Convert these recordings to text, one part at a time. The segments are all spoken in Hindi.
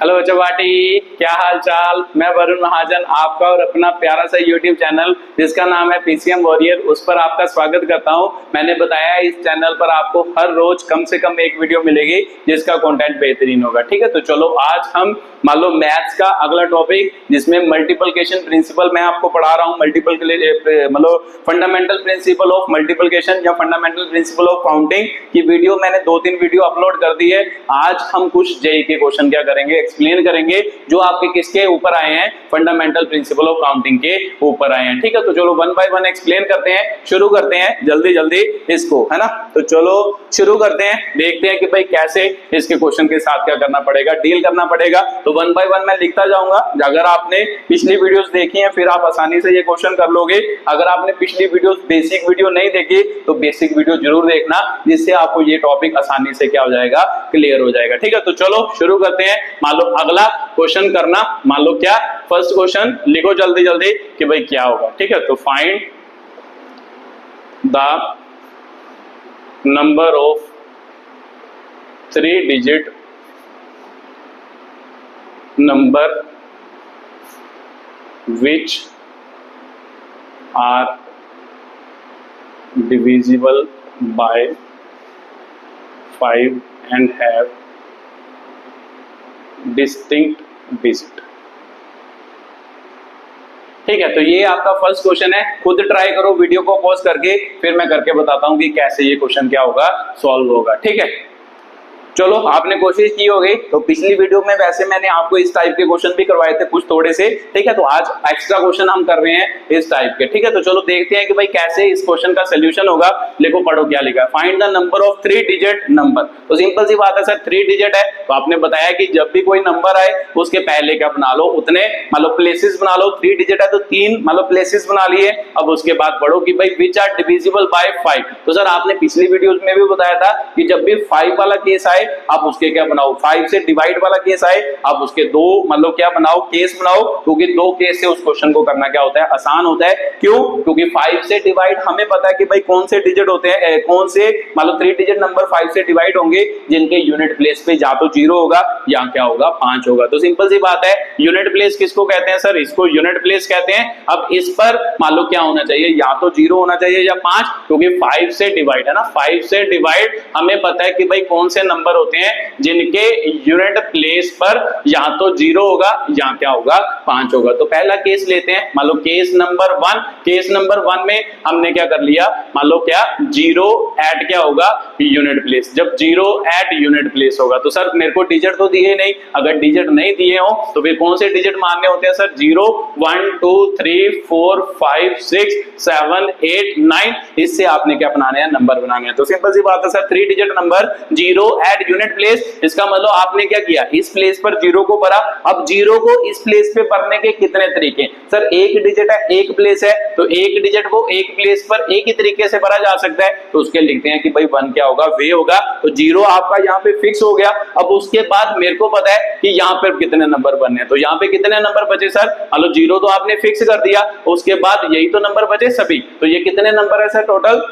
हेलो बच्चों पार्टी, क्या हाल चाल। मैं वरुण महाजन, आपका और अपना प्यारा सा यूट्यूब चैनल जिसका नाम है पीसीएम वॉरियर, उस पर आपका स्वागत करता हूं। मैंने बताया इस चैनल पर आपको हर रोज कम से कम एक वीडियो मिलेगी जिसका कंटेंट बेहतरीन होगा। ठीक है, तो चलो आज हम मान लो मैथ्स का अगला टॉपिक जिसमें मल्टीप्लिकेशन प्रिंसिपल मैं आपको पढ़ा रहा हूँ। मतलब फंडामेंटल प्रिंसिपल ऑफ मल्टीप्लिकेशन या फंडामेंटल प्रिंसिपल ऑफ काउंटिंग की वीडियो मैंने 2-3 वीडियो अपलोड कर दी है। आज हम कुछ जेईई के क्वेश्चन क्या करेंगे, एक्सप्लेन करेंगे जो आपके किसके ऊपर आए हैं, फंडामेंटल प्रिंसिपल ऑफ काउंटिंग के ऊपर आए हैं। ठीक है, तो चलो 1 बाय 1 एक्सप्लेन करते हैं, शुरू करते हैं जल्दी जल्दी इसको, है ना। तो चलो शुरू करते हैं, देखते हैं कि भाई कैसे इसके क्वेश्चन के साथ क्या करना पड़ेगा, डील करना पड़ेगा। तो 1 बाय 1 मैं लिखता जाऊंगा। अगर आपने पिछली वीडियोस देखी हैं फिर आप आसानी से ये क्वेश्चन कर लोगे। अगर आपने पिछली वीडियोस बेसिक वीडियो नहीं देखी तो बेसिक वीडियो जरूर देखना, जिससे आपको ये टॉपिक आसानी से क्या हो जाएगा, क्लियर हो जाएगा। ठीक है, तो चलो शुरू करते हैं। मान लो अगला क्वेश्चन करना, मान लो क्या फर्स्ट क्वेश्चन लिखो जल्दी जल्दी कि भाई क्या होगा। ठीक है, तो find the number of 3 digit number which are divisible by 5 and have distinct digit। ठीक है, तो ये आपका फर्स्ट क्वेश्चन है। खुद ट्राई करो वीडियो को पॉज करके, फिर मैं करके बताता हूं कि कैसे ये क्वेश्चन क्या होगा, सॉल्व होगा। ठीक है, चलो आपने कोशिश की होगी। तो पिछली वीडियो में वैसे मैंने आपको इस टाइप के क्वेश्चन भी करवाए थे कुछ थोड़े से। ठीक है, तो आज एक्स्ट्रा क्वेश्चन हम कर रहे हैं इस टाइप के। ठीक है, तो चलो देखते हैं कि भाई कैसे इस क्वेश्चन का सोल्यूशन होगा। लिखो, पढ़ो क्या लिखा है। Find the number of 3 digit number. तो सिंपल सी बात है सर, 3 डिजिट है तो आपने बताया कि जब भी कोई नंबर आए उसके पहले क्या बना लो, उतने मतलब प्लेसेस बना लो। 3 डिजिट है तो 3 मतलब प्लेसेस बना लिए। अब उसके बाद पढ़ो कि भाई विच आर डिविजिबल बाय 5। तो सर आपने पिछली वीडियोस में भी बताया था कि जब भी 5 वाला केस आए आप उसके क्या बनाओ, 5 से डिवाइड वाला केस आए आप उसके 2 मतलब क्या बनाओ, केस बनाओ। क्योंकि 2 केस से उस क्वेश्चन को करना क्या होता है, आसान होता है। क्यों? क्योंकि 5 से डिवाइड हमें पता है कि भाई कौन से डिजिट होते हैं, कौन से मतलब 3 डिजिट नंबर 5 से डिवाइड होंगे जिनके यूनिट प्लेस पे या तो 0 होगा या क्या होगा, 5 होगा। तो सिंपल सी बात है, यूनिट प्लेस किसको कहते हैं सर, इसको यूनिट प्लेस कहते हैं। अब इस पर मान लो क्या होना चाहिए, या तो 0 होना चाहिए या 5, क्योंकि 5 से डिवाइड है ना। 5 से डिवाइड हमें पता है कि भाई कौन से नंबर होते हैं जिनके यूनिट प्लेस पर या तो 0 होगा या क्या होगा, 5 होगा। तो पहला केस लेते हैं, मान लो केस नंबर 1। केस नंबर 1 में हमने क्या कर लिया, मान लो क्या 0 एट क्या होगा, यूनिट प्लेस। जब 0 एट यूनिट प्लेस होगा तो सर मेरे को डिजिट तो दिए नहीं। अगर डिजिट नहीं दिए हो तो फिर कौन से डिजिट मानने होते हैं सर, 0 1 2 3 4 5 6 7 8 9। इससे आपने क्या बनाने हैं, नंबर बनाने हैं। तो सिंपल सी बात है sir, 3 digit number 0 at unit place. इसका मतलब आपने क्या किया, इस प्लेस पर 0 को भरा। अब 0 को इस प्लेस पे भरने के कितने तरीके सर, एक डिजिट है, एक प्लेस है, तो एक डिजिट को एक प्लेस पर एक ही तरीके से भरा जा सकता है। तो उसके लिखते हैं कि भाई 1 क्या होगा, वे होगा। तो 0 आपका यहाँ पे फिक्स हो गया। अब उसके बाद मेरे को पता है कि यहाँ पे कितने नंबर बनने हैं। तो यहाँ पे कितने नंबर बचे सर, मान लो 0 तो आपने फिक्स कर दिया, उसके बाद यही तो नंबर बचे सभी। तो ये कितने नंबर है सर टोटल,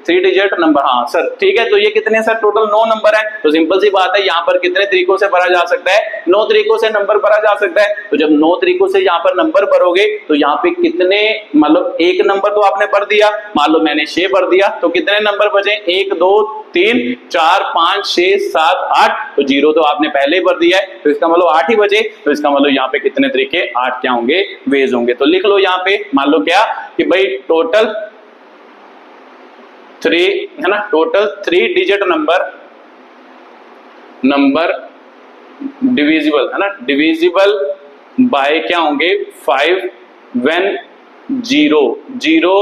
3 डिजिट नंबर। हाँ सर ठीक है, तो ये कितने सर टोटल 9 नंबर है। तो सिंपल सी बात है, यहाँ पर कितने तरीकों से भरा जा सकता है, 9 तरीकों से नंबर भरा जा सकता है। तो जब 9 तरीकों से यहाँ पर नंबर भरोगे तो यहाँ पे कितने मतलब एक नंबर तो आपने भर दिया, मान लो मैंने 6 भर दिया, तो कितने नंबर बचे, 1 2 3 4 5 6 7 8। तो 0 तो आपने पहले ही भर दिया है, तो इसका मतलब 8 ही बचे। तो इसका मतलब यहाँ पे कितने तरीके, 8 क्या होंगे, वेज होंगे। तो लिख लो यहाँ पे, मान लो क्या कि भाई टोटल 3 है ना, टोटल 3 डिजिट नंबर डिविजिबल है ना, डिविजिबल बाय क्या होंगे 5 व्हेन 0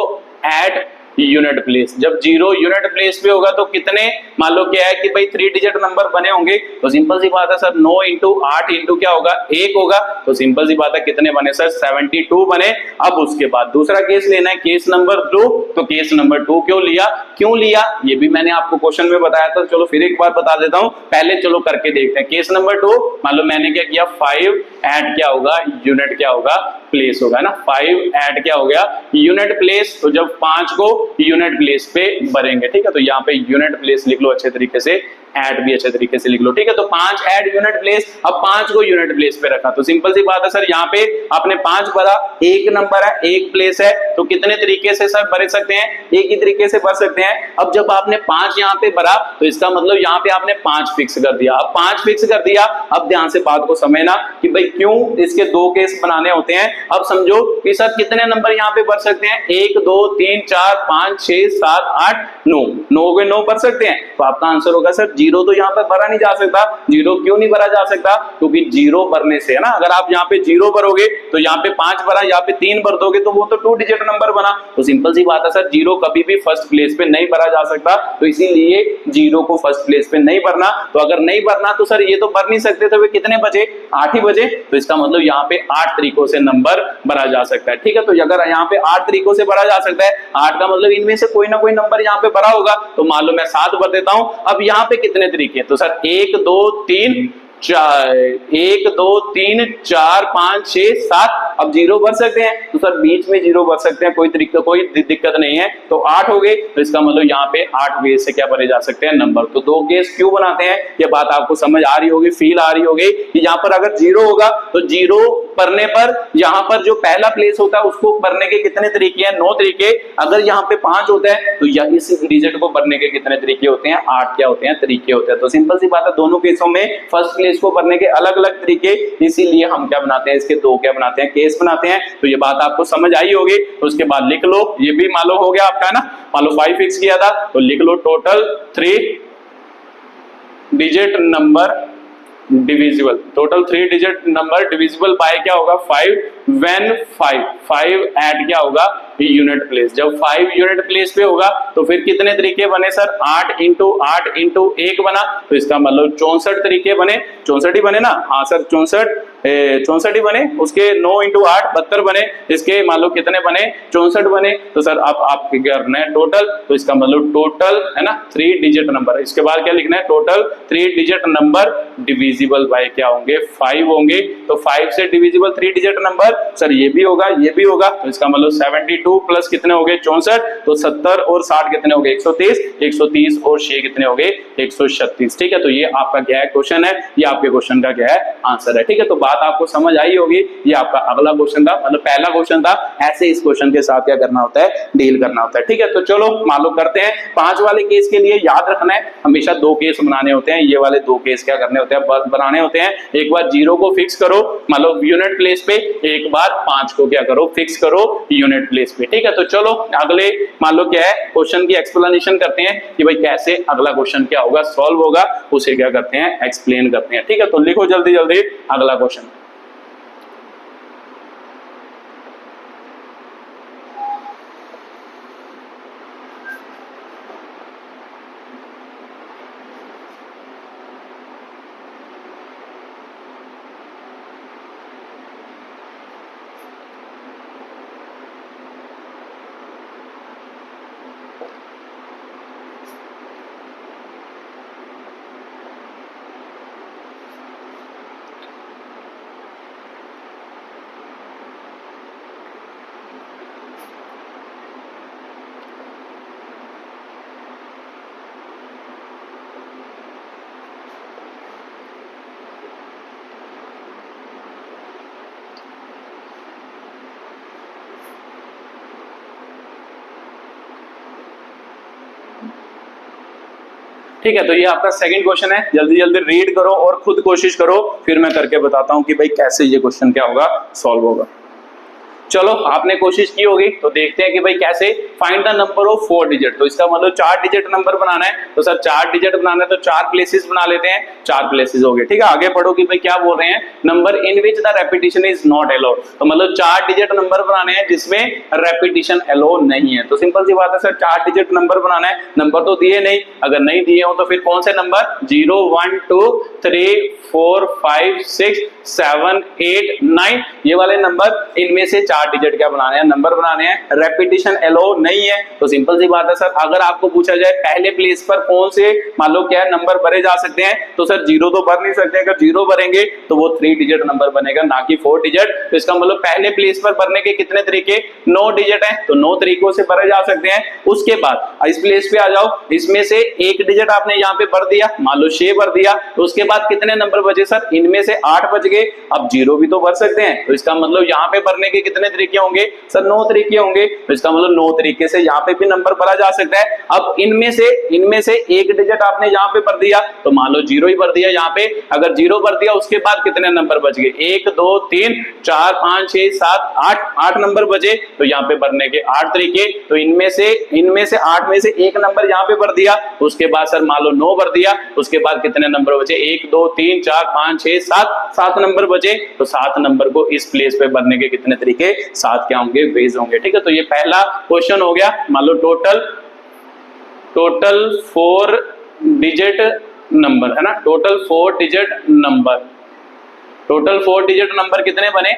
एट यूनिट प्लेस। जब 0 यूनिट प्लेस पे होगा तो कितने, मान लो क्या है कि भाई 3 डिजिट नंबर बने होंगे। तो सिंपल सी बात है सर, 9 इंटू 8 इंटू क्या होगा, 1 होगा। तो सिंपल सी बात है कितने बने सर, 72 बने। अब उसके बाद दूसरा केस लेना है, केस नंबर 2। तो केस नंबर 2 क्यों लिया ये भी मैंने आपको क्वेश्चन में बताया था। चलो फिर एक बार बता देता हूं, पहले चलो करके देखते हैं। केस नंबर 2, मान लो मैंने क्या किया, 5 एट क्या होगा, यूनिट क्या होगा प्लेस होगा, है ना। 5 एट क्या हो गया, यूनिट प्लेस। तो जब 5 को यूनिट प्लेस पे भरेंगे, ठीक है, तो यहाँ पे यूनिट प्लेस लिख लो अच्छे तरीके से, ऐड भी अच्छे तरीके से लिख लो, ठीक है। तो 5 ऐड यूनिट प्लेस, अब 5 को यूनिट प्लेस पे रखा, तो सिंपल सी बात है सर, यहाँ पे आपने 5 भरा, एक नंबर है, एक प्लेस है, तो कितने तरीके से सर भर सकते हैं, एक ही तरीके से भर सकते हैं। अब जब आपने 5 यहाँ पे भरा, तो इसका मतलब यहाँ पे आपने 5 फिक्स कर दिया। अब 5 फिक्स कर दिया, अब ध्यान से बात को समझना कि भाई क्यों इसके 2 केस बनाने होते हैं। अब समझो कि सर कितने नंबर यहाँ पे भर सकते हैं, 1 2 3 4 5 6 7 8 9, 9 के 9 भर सकते हैं। तो आपका आंसर होगा सर 0 तो यहाँ पे भरा नहीं जा सकता। 0 क्यों नहीं भरा जा सकता, क्योंकि 0 भरने से, है ना, अगर आप यहाँ पे 0 भरोगे तो यहाँ पे 5 भरा, यहाँ पे 3 भर दोगे तो वो तो 2 डिजिट नंबर बना। तो सिंपल सी बात है सर, 0 कभी भी फर्स्ट प्लेस पे नहीं भरा जा सकता, तो इसीलिए 0 को फर्स्ट प्लेस पे नहीं भरना। तो अगर नहीं भरना तो सर ये तो भर नहीं सकते, तो वे कितने बचे, 8 ही बचे। तो इसका मतलब यहाँ पे 8 तरीकों से नंबर भरा जा सकता है, ठीक है। तो अगर यहाँ पे 8 तरीकों से भरा जा सकता है, 8 का मतलब इनमें से कोई ना कोई नंबर यहाँ पे भरा होगा। तो मान लो मैं 7 भर देता हूं। अब यहाँ पे कितने तरीके हैं, तो सर 1 2 3 4, 1 2 3 4 5 6 7। अब 0 भर सकते हैं, तो सर बीच में 0 भर सकते हैं, कोई तरीका, कोई दिक्कत नहीं है। तो 8 हो गए, तो इसका मतलब यहाँ पे 8 वे से क्या भरे जा सकते हैं, नंबर। तो 2 केस क्यों बनाते हैं, ये बात आपको समझ आ रही होगी, फील आ रही होगी कि यहाँ पर अगर 0 होगा तो 0 भरने पर यहाँ पर जो पहला प्लेस होता है उसको भरने के कितने तरीके हैं, 9 तरीके। अगर यहाँ पे 5 होता है तो या इस डिजिट को भरने के कितने तरीके होते हैं, 8 क्या होते हैं, तरीके होते हैं। तो सिंपल सी बात है, दोनों केसों में फर्स्ट प्लेस को भरने के अलग अलग तरीके, इसीलिए हम क्या बनाते हैं, इसके 2 क्या बनाते हैं, केस बनाते हैं। तो ये बात आपको समझ आई होगी। तो उसके बाद लिख लो, ये भी मान लो हो गया आपका, ना, मान लो 5 फिक्स किया था, तो लिख लो total 3 digit number divisible, total 3 digit number divisible by क्या होगा, 5 व्हेन 5 एट क्या होगा, यूनिट प्लेस। जब 5 यूनिट प्लेस पे होगा तो फिर कितने तरीके बने सर, 8 इंटू 1 बना। तो इसका मतलब 64 तरीके बने, 64 ही बने ना, हाँ सर 64 ही बने। उसके 9 इंटू 8 72 बने, इसके मान लो कितने बने, 64 बने। तो सर अब आप क्या करना है, टोटल। तो इसका मतलब टोटल, है ना, 3 डिजिट नंबर। इसके बाद क्या लिखना है, total 3 digit number divisible by क्या होंगे, 5 होंगे। तो 5 से डिविजिबल 3 डिजिट नंबर, सर ये भी होगा, ये भी होगा। तो इसका मतलब 72 प्लस कितने हो गए, 64। तो 70 और 60 कितने हो गए, 130। 130 और 6 कितने हो गए, 136। ठीक है, तो ये आपका क्या है, क्वेश्चन है, ये आपके क्वेश्चन का क्या है, आंसर है। ठीक है, तो बात आपको समझ आई होगी। ये आपका अगला क्वेश्चन था, मतलब पहला क्वेश्चन था। ऐसे इस क्वेश्चन के साथ क्या करना होता है, डील करना होता है। ठीक है, तो चलो मालूम करते हैं। 5 वाले केस के लिए याद रखना है, हमेशा 2 केस बनाने होते हैं। ये वाले 2 केस क्या करने होते हैं, बनाने होते हैं। एक बार 0 को फिक्स करो, मतलब यूनिट प्लेस पे, एक बार 5 को क्या करो, फिक्स करो यूनिट प्लेस पे। ठीक है, तो चलो अगले मान लो क्या है, क्वेश्चन की एक्सप्लेनेशन करते हैं कि भाई कैसे अगला क्वेश्चन क्या होगा, सॉल्व होगा, उसे क्या करते हैं, एक्सप्लेन करते हैं। ठीक है, तो लिखो जल्दी जल्दी अगला क्वेश्चन। ठीक है, तो ये आपका सेकंड क्वेश्चन है। जल्दी जल्दी रीड करो और खुद कोशिश करो, फिर मैं करके बताता हूं कि भाई कैसे ये क्वेश्चन क्या होगा, सॉल्व होगा। चलो आपने कोशिश की होगी, तो देखते हैं कि भाई कैसे find the number of 4 digit. तो इसका मतलब 4 डिजिट नंबर बनाना है। तो सर 4 डिजिट बनाना है तो 4 प्लेसेस बना लेते हैं। 4 प्लेसेस हो गए। ठीक है, आगे पढ़ो कि भाई क्या बोल रहे हैं, number in which the repetition is not allowed. तो मतलब 4 डिजिट नंबर बनाने हैं जिसमें रेपिटेशन अलाउ नहीं है। तो सिंपल सी बात है सर, 4 डिजिट नंबर बनाना है। नंबर तो दिए नहीं, अगर नहीं दिए हो तो फिर कौन से नंबर, 0 1 2 3 4 5 6 7 8 9, ये वाले नंबर, इनमें से 4 8 डिजिट क्या बनाने हैं, नंबर बनाने हैं, रेपिटेशन अलो नहीं है। तो सिंपल सी बात है सर, अगर आपको पूछा जाए पहले प्लेस पर कौन से मान लो क्या नंबर भरे जा सकते हैं, तो सर 0 तो भर नहीं सकते, अगर 0 भरेंगे तो वो 3 डिजिट नंबर बनेगा, ना कि 4 डिजिट। तो इसका मतलब पहले प्लेस पर भरने के कितने तरीके, 9 डिजिट है, तो 9 तरीकों से भरे जा सकते हैं। उसके बाद इस प्लेस पे आ जाओ, इसमें से एक डिजिट आपने यहाँ पे भर दिया, मान लो 6 भर दिया, तो उसके बाद कितने नंबर बचे सर, इनमें से 8 बच गए। अब 0 भी तो भर सकते हैं, तो इसका मतलब यहाँ पे भरने के कितने तरीके होंगे सर, 9 तरीके होंगे। तो इसका मतलब 9 तरीके से यहाँ पे भी नंबर भरा जा सकता है। अब इनमें से एक डिजिट आपने यहाँ पे भर दिया, तो मान लो 0 ही भर दिया यहाँ पे। अगर 0 भर दिया उसके बाद कितने नंबर बच गए, 1 2 3 4 5 6 7 8 नंबर बचे। तो यहाँ पे भरने के 8 तरीके, तो इनमें से 8 में से एक नंबर यहाँ पे भर दिया, उसके बाद सर मान लो 9 भर दिया, उसके बाद कितने नंबर बचे, 1 2 3 4 5 6 7 नंबर बचे। तो 7 नंबर को इस प्लेस पे भरने के कितने तरीके, 7 क्या होंगे, वेज होंगे। ठीक है, तो ये पहला क्वेश्चन हो गया। मान लो टोटल 4 डिजिट नंबर है ना, टोटल 4 डिजिट नंबर कितने बने,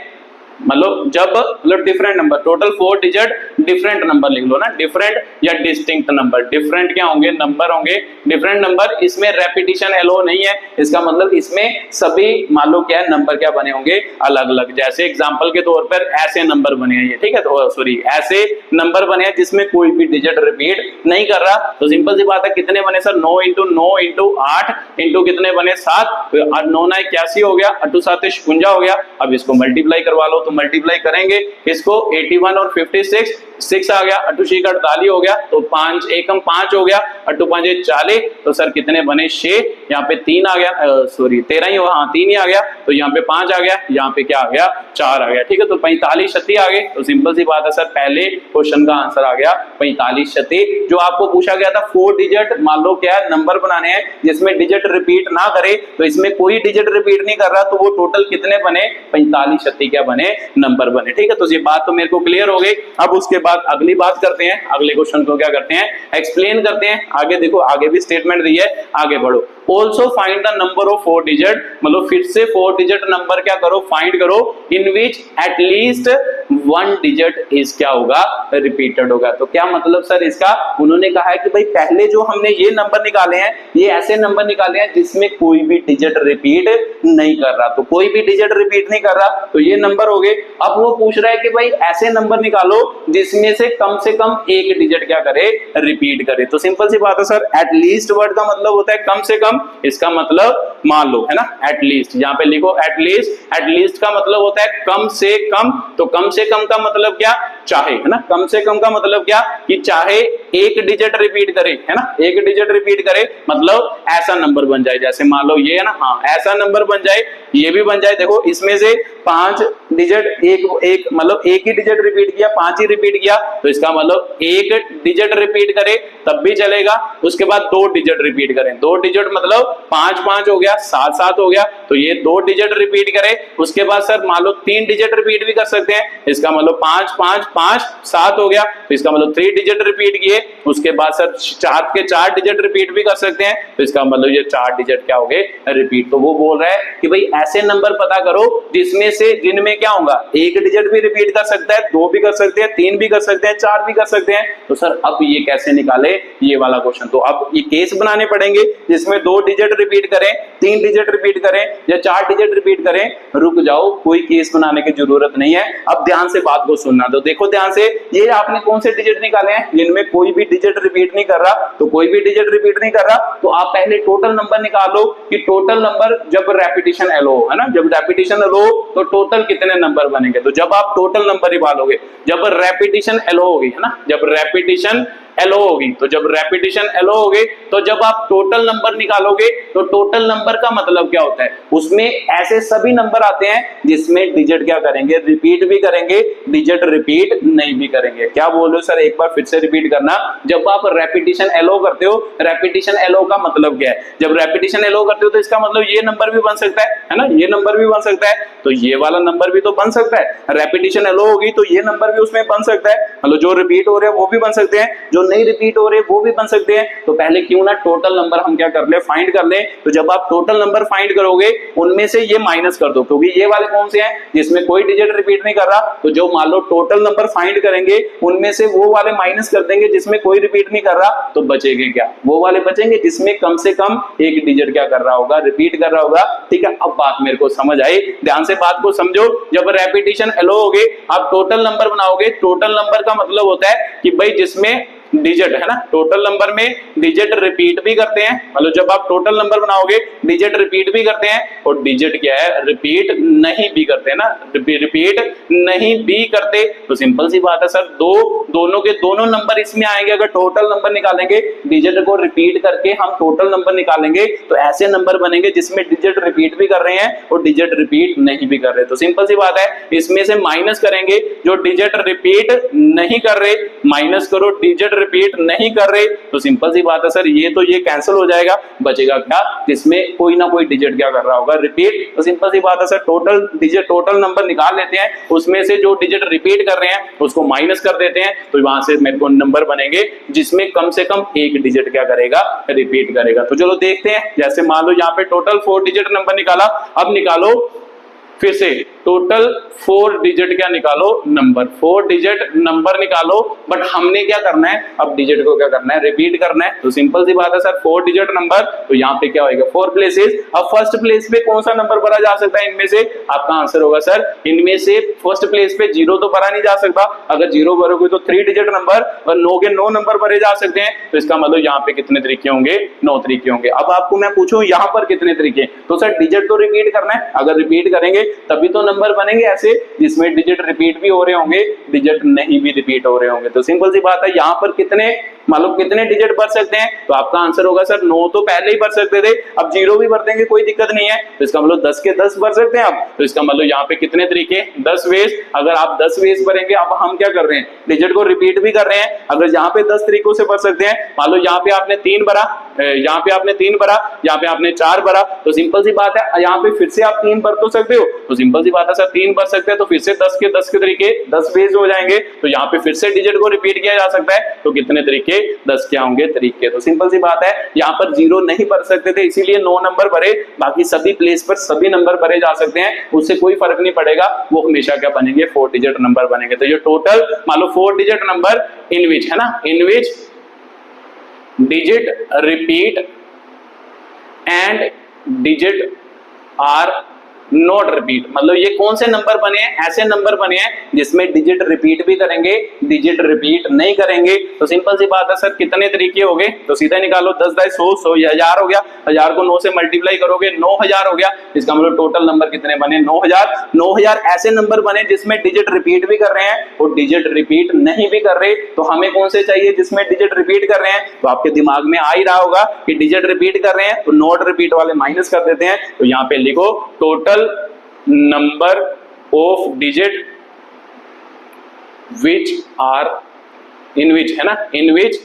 मतलब जब मतलब different number, total 4 digit different number लिख लो ना, डिफरेंट या डिस्टिंक्ट नंबर। डिफरेंट क्या होंगे, नंबर होंगे, डिफरेंट नंबर। इसमें रेपिटेशन एलो नहीं है, इसका मतलब इसमें सभी मान लो क्या नंबर क्या बने होंगे, अलग अलग। जैसे एग्जांपल के तौर पर ऐसे नंबर बने हैं ये, ठीक है, तो सॉरी ऐसे नंबर बने हैं जिसमें कोई भी डिजिट रिपीट नहीं कर रहा। तो सिंपल सी बात है, कितने बने सर, 9 इंटू 8 इंटू कितने बने 7, तो 9 9 81 हो गया, 8 7 56 हो गया। अब इसको मल्टीप्लाई करवा लो, तो मल्टीप्लाई करेंगे इसको, 81 और 56 6 आ गया, 8 6 48 हो गया, तो 5 एकम 5 हो गया, 8 5 40। तो सर कितने बने 6, यहाँ पे 3 आ गया, सॉरी 13 ही, हाँ 3 ही आ गया, तो यहाँ पे 5 आ गया, यहाँ पे क्या आ गया 4 आ गया। ठीक है, तो 45 36 आ गए। तो सिंपल सी बात है सर, पहले क्वेश्चन का आंसर आ गया 45 36। जो आपको पूछा गया था 4 डिजिट मान लो क्या नंबर बनाने हैं जिसमें डिजिट रिपीट ना करे, तो इसमें कोई डिजिट रिपीट नहीं कर रहा, तो वो टोटल कितने बने, 45 36 क्या बने, नंबर बने। ठीक है, तो ये बात तो मेरे को क्लियर हो गई। अब उसके बाद अगली बात करते हैं, अगले क्वेश्चन को क्या करते हैं, एक्सप्लेन करते हैं। आगे देखो, आगे भी स्टेटमेंट दी है, आगे बढ़ो। Also find the number of 4 digit, मतलब फिर से 4 डिजिट नंबर क्या करो, फाइंड करो, इन विच एटलीस्ट 1 डिजिट इज क्या होगा, रिपीटेड होगा। तो क्या मतलब सर इसका, उन्होंने कहा है कि भाई पहले जो हमने ये नंबर निकाले हैं, ये ऐसे नंबर निकाले हैं जिसमें कोई भी डिजिट रिपीट नहीं कर रहा। तो कोई भी डिजिट रिपीट नहीं कर रहा, तो ये नंबर हो गए। अब वो पूछ रहा है कि भाई ऐसे नंबर निकालो जिसमें से कम एक डिजिट क्या करे, रिपीट करे। तो सिंपल सी बात है सर, एटलीस्ट वर्ड का मतलब होता है कम से कम, इसका मतलब मान लो है ना, एटलीस्ट यहाँ पे लिखो एटलीस्ट। एटलीस्ट का मतलब होता है कम से कम, तो कम से कम का मतलब क्या, चाहे, है ना, कम से कम का मतलब क्या कि चाहे एक डिजिट रिपीट करे, है ना, एक डिजिट रिपीट करे, मतलब ऐसा नंबर बन जाए, जैसे मान लो ये है ना, हाँ ऐसा नंबर बन जाए, ये भी बन जाए। देखो इसमें से 5 डिजिट एक मतलब एक ही डिजिट रिपीट किया, 5 ही रिपीट किया, तो इसका मतलब एक डिजिट रिपीट करे तब भी चलेगा। उसके बाद 2 डिजिट रिपीट करें, 2 डिजिट मतलब 5 5 हो गया, 7 7 हो गया, तो ये 2 डिजिट रिपीट करे। उसके बाद सर मान लो 3 डिजिट रिपीट भी कर सकते हैं, इसका मतलब 5 5 5 7 हो गया, तो इसका मतलब 3 डिजिट रिपीट किए। उसके बाद सर 4 के 4 डिजिट रिपीट भी कर सकते हैं, तो इसका मतलब ये 4 डिजिट क्या हो गए, रिपीट। तो वो बोल रहा है कि भाई ऐसे नंबर पता करो जिसमें से, जिनमें क्या होगा, एक डिजिट भी रिपीट कर सकता है, 2 भी कर सकते हैं, 3 भी कर सकते हैं, 4 भी कर सकते हैं। तो सर अब ये कैसे निकाले, ये वाला क्वेश्चन। तो अब ये केस बनाने पड़ेंगे जिसमें 2 डिजिट रिपीट करें, 3 डिजिट रिपीट करें या 4 डिजिट रिपीट करें। रुक जाओ, कोई केस बनाने की जरूरत नहीं है, अब ध्यान से बात को सुनना। तो देखो ध्यान से, ये आपने कौन से डिजिट निकाले हैं जिनमें कोई भी डिजिट रिपीट नहीं कर रहा, तो कोई भी डिजिट रिपीट नहीं कर रहा, तो आप पहले टोटल नंबर निकालो कि टोटल नंबर जब रेपिटेशन एलो है ना, जब रेपिटेशन एलो तो टोटल कितने नंबर बनेंगे। तो जब आप टोटल नंबर निकालोगे, जब रेपिटेशन एलो होगी, है ना, जब रेपिटेशन एलो होगी, तो जब रेपिटेशन एलो होगी, तो जब आप टोटल नंबर निकालोगे, तो टोटल नंबर का मतलब क्या होता है, उसमें ऐसे सभी नंबर आते हैं जिसमें डिजिट क्या करेंगे, रिपीट भी करेंगे, डिजिट रिपीट नहीं भी करेंगे। क्या बोल रहे हो सर, एक बार फिर से रिपीट करना। जब आप रेपिटेशन एलो करते हो, रेपिटेशन एलो का मतलब क्या है, जब रेपिटेशन एलो करते हो तो इसका मतलब ये नंबर भी बन सकता है ना, ये नंबर भी बन सकता है, तो ये वाला नंबर भी तो बन सकता है। रेपिटेशन एलो होगी तो ये नंबर भी उसमें बन सकता है, मतलब जो रिपीट हो रहे हैं वो भी बन सकते हैं, जो नहीं रिपीट हो रहे वो भी बन सकते हैं। तो पहले क्यों ना टोटल नंबर हम क्या कर ले, फाइंड कर ले। तो जब आप टोटल नंबर फाइंड करोगे उनमें से ये माइनस कर दो, क्योंकि ये वाले कौन से हैं जिसमें कोई डिजिट रिपीट नहीं कर रहा। तो जो मान लो टोटल नंबर फाइंड करेंगे उनमें से वो वाले माइनस कर देंगे जिसमें कोई रिपीट नहीं कर रहा, तो बचेंगे क्या, वो वाले बचेंगे जिसमें कम से कम एक डिजिट क्या कर रहा होगा, रिपीट कर रहा होगा। ठीक है, अब बात मेरे को समझ आई, ध्यान से बात को समझो। जब रेपिटेशन एलो होगे आप टोटल नंबर बनाओगे, टोटल नंबर का मतलब होता है कि भाई जिसमें डिजिट है ना, टोटल नंबर में डिजिट रिपीट भी करते हैं। मतलब जब आप टोटल नंबर बनाओगे डिजिट रिपीट भी करते हैं और डिजिट क्या है, रिपीट नहीं भी करते ना, रिपीट नहीं भी करते। तो सिंपल सी बात है सर, दोनों के दोनों नंबर इसमें आएंगे। अगर टोटल नंबर निकालेंगे डिजिट को रिपीट करके हम टोटल नंबर निकालेंगे तो ऐसे नंबर बनेंगे जिसमें डिजिट रिपीट भी कर रहे हैं और डिजिट रिपीट नहीं भी कर रहे। तो सिंपल सी बात है, इसमें से माइनस करेंगे जो डिजिट रिपीट नहीं कर रहे, माइनस करो डिजिट रिपीट नहीं कर रहे। तो सिंपल सी बात है सर, ये तो ये कैंसिल हो जाएगा, बचेगा क्या, जिसमें कोई ना कोई डिजिट क्या कर रहा होगा, रिपीट। तो सिंपल सी बात है sir, total digit, total number निकाल लेते हैं, उसमें से जो डिजिट रिपीट कर रहे हैं उसको माइनस कर देते हैं। तो वहां से मेरे को नंबर बनेंगे जिसमें कम से कम एक डिजिट क्या करेगा, रिपीट करेगा। तो चलो देखते हैं, जैसे मान लो यहाँ पे टोटल 4 डिजिट नंबर निकाला, अब निकालो फिर से टोटल 4 डिजिट क्या निकालो, नंबर 4 डिजिट नंबर निकालो। बट हमने क्या करना है, अब डिजिट को क्या करना है, रिपीट करना है। तो सिंपल सी बात है सर, 4 डिजिट नंबर, तो यहाँ पे क्या होगा, 4 प्लेसेस। अब फर्स्ट प्लेस पे कौन सा नंबर भरा जा सकता है इनमें से, आपका आंसर होगा सर इनमें से फर्स्ट प्लेस पे 0 तो भरा नहीं जा सकता। अगर 0 भरोगे तो 3 डिजिट नंबर और 9 के 9 नंबर भरे जा सकते हैं। तो इसका मतलब यहाँ पे कितने तरीके होंगे, 9 तरीके होंगे। अब आपको मैं पूछूं यहाँ पर कितने तरीके, तो सर डिजिट तो रिपीट करना है, अगर रिपीट करेंगे तभी तो नंबर बनेंगे ऐसे जिसमें डिजिट रिपीट भी हो रहे होंगे, डिजिट नहीं भी रिपीट हो रहे होंगे। तो सिंपल सी बात है, यहाँ पर कितने मालूम कितने डिजिट भर सकते हैं, तो आपका आंसर होगा सर 9 तो पहले ही भर सकते थे, अब 0 भी भर देंगे कोई दिक्कत नहीं है। तो इसका मतलब 10 के 10 भर सकते हैं अब। तो इसका मतलब यहाँ पे कितने तरीके, 10 वेज। अगर आप 10 वेज भरेंगे, अब हम क्या कर रहे हैं, डिजिट को रिपीट भी कर रहे हैं। अगर यहाँ पे 10 तरीकों से भर सकते हैं, मान लो यहाँ पे आपने 3 भरा, यहाँ पे आपने 3 भरा, यहाँ पे आपने 4 भरा, तो सिंपल सी बात है यहाँ पे फिर से आप 3 भर तो सकते हो। तो सिंपल सी बात है सर 3 भर सकते हैं, तो फिर से 10 के 10 के तरीके 10 वेज हो जाएंगे। तो यहाँ पे फिर से डिजिट को रिपीट किया जा सकता है, तो कितने तरीके, 10 क्या होंगे तरीके। तो सिंपल सी बात है, यहाँ पर 0 नहीं भर सकते थे इसीलिए 9 नंबर भरे, बाकी सभी प्लेस पर सभी नंबर भरे जा सकते हैं, उससे कोई फर्क नहीं पड़ेगा, वो हमेशा क्या बनेंगे, 4 डिजिट नंबर बनेंगे। तो ये टोटल मान लो 4 डिजिट नंबर इन विच है ना, in which digit repeat and digit are not repeat. मतलब ये कौन से नंबर बने हैं, ऐसे नंबर बने हैं जिसमें डिजिट रिपीट भी करेंगे, डिजिट रिपीट नहीं करेंगे। तो सिंपल सी बात है सर, कितने तरीके हो गए, तो सीधा निकालो, 10 दाई 100, 100 1000 हो गया, 1000 को 9 से मल्टीप्लाई करोगे 9000 हो गया। इसका मतलब टोटल नंबर कितने बने, 9000। 9000 ऐसे नंबर बने जिसमें डिजिट रिपीट भी कर रहे हैं और डिजिट रिपीट नहीं भी कर रहे। तो हमें कौन से चाहिए जिसमें डिजिट रिपीट कर रहे हैं, तो आपके दिमाग में आ ही रहा होगा कि डिजिट रिपीट कर रहे हैं तो नॉट रिपीट वाले माइनस कर देते हैं। तो यहाँ पे लिखो total number of digit which are in which है ना, इन विच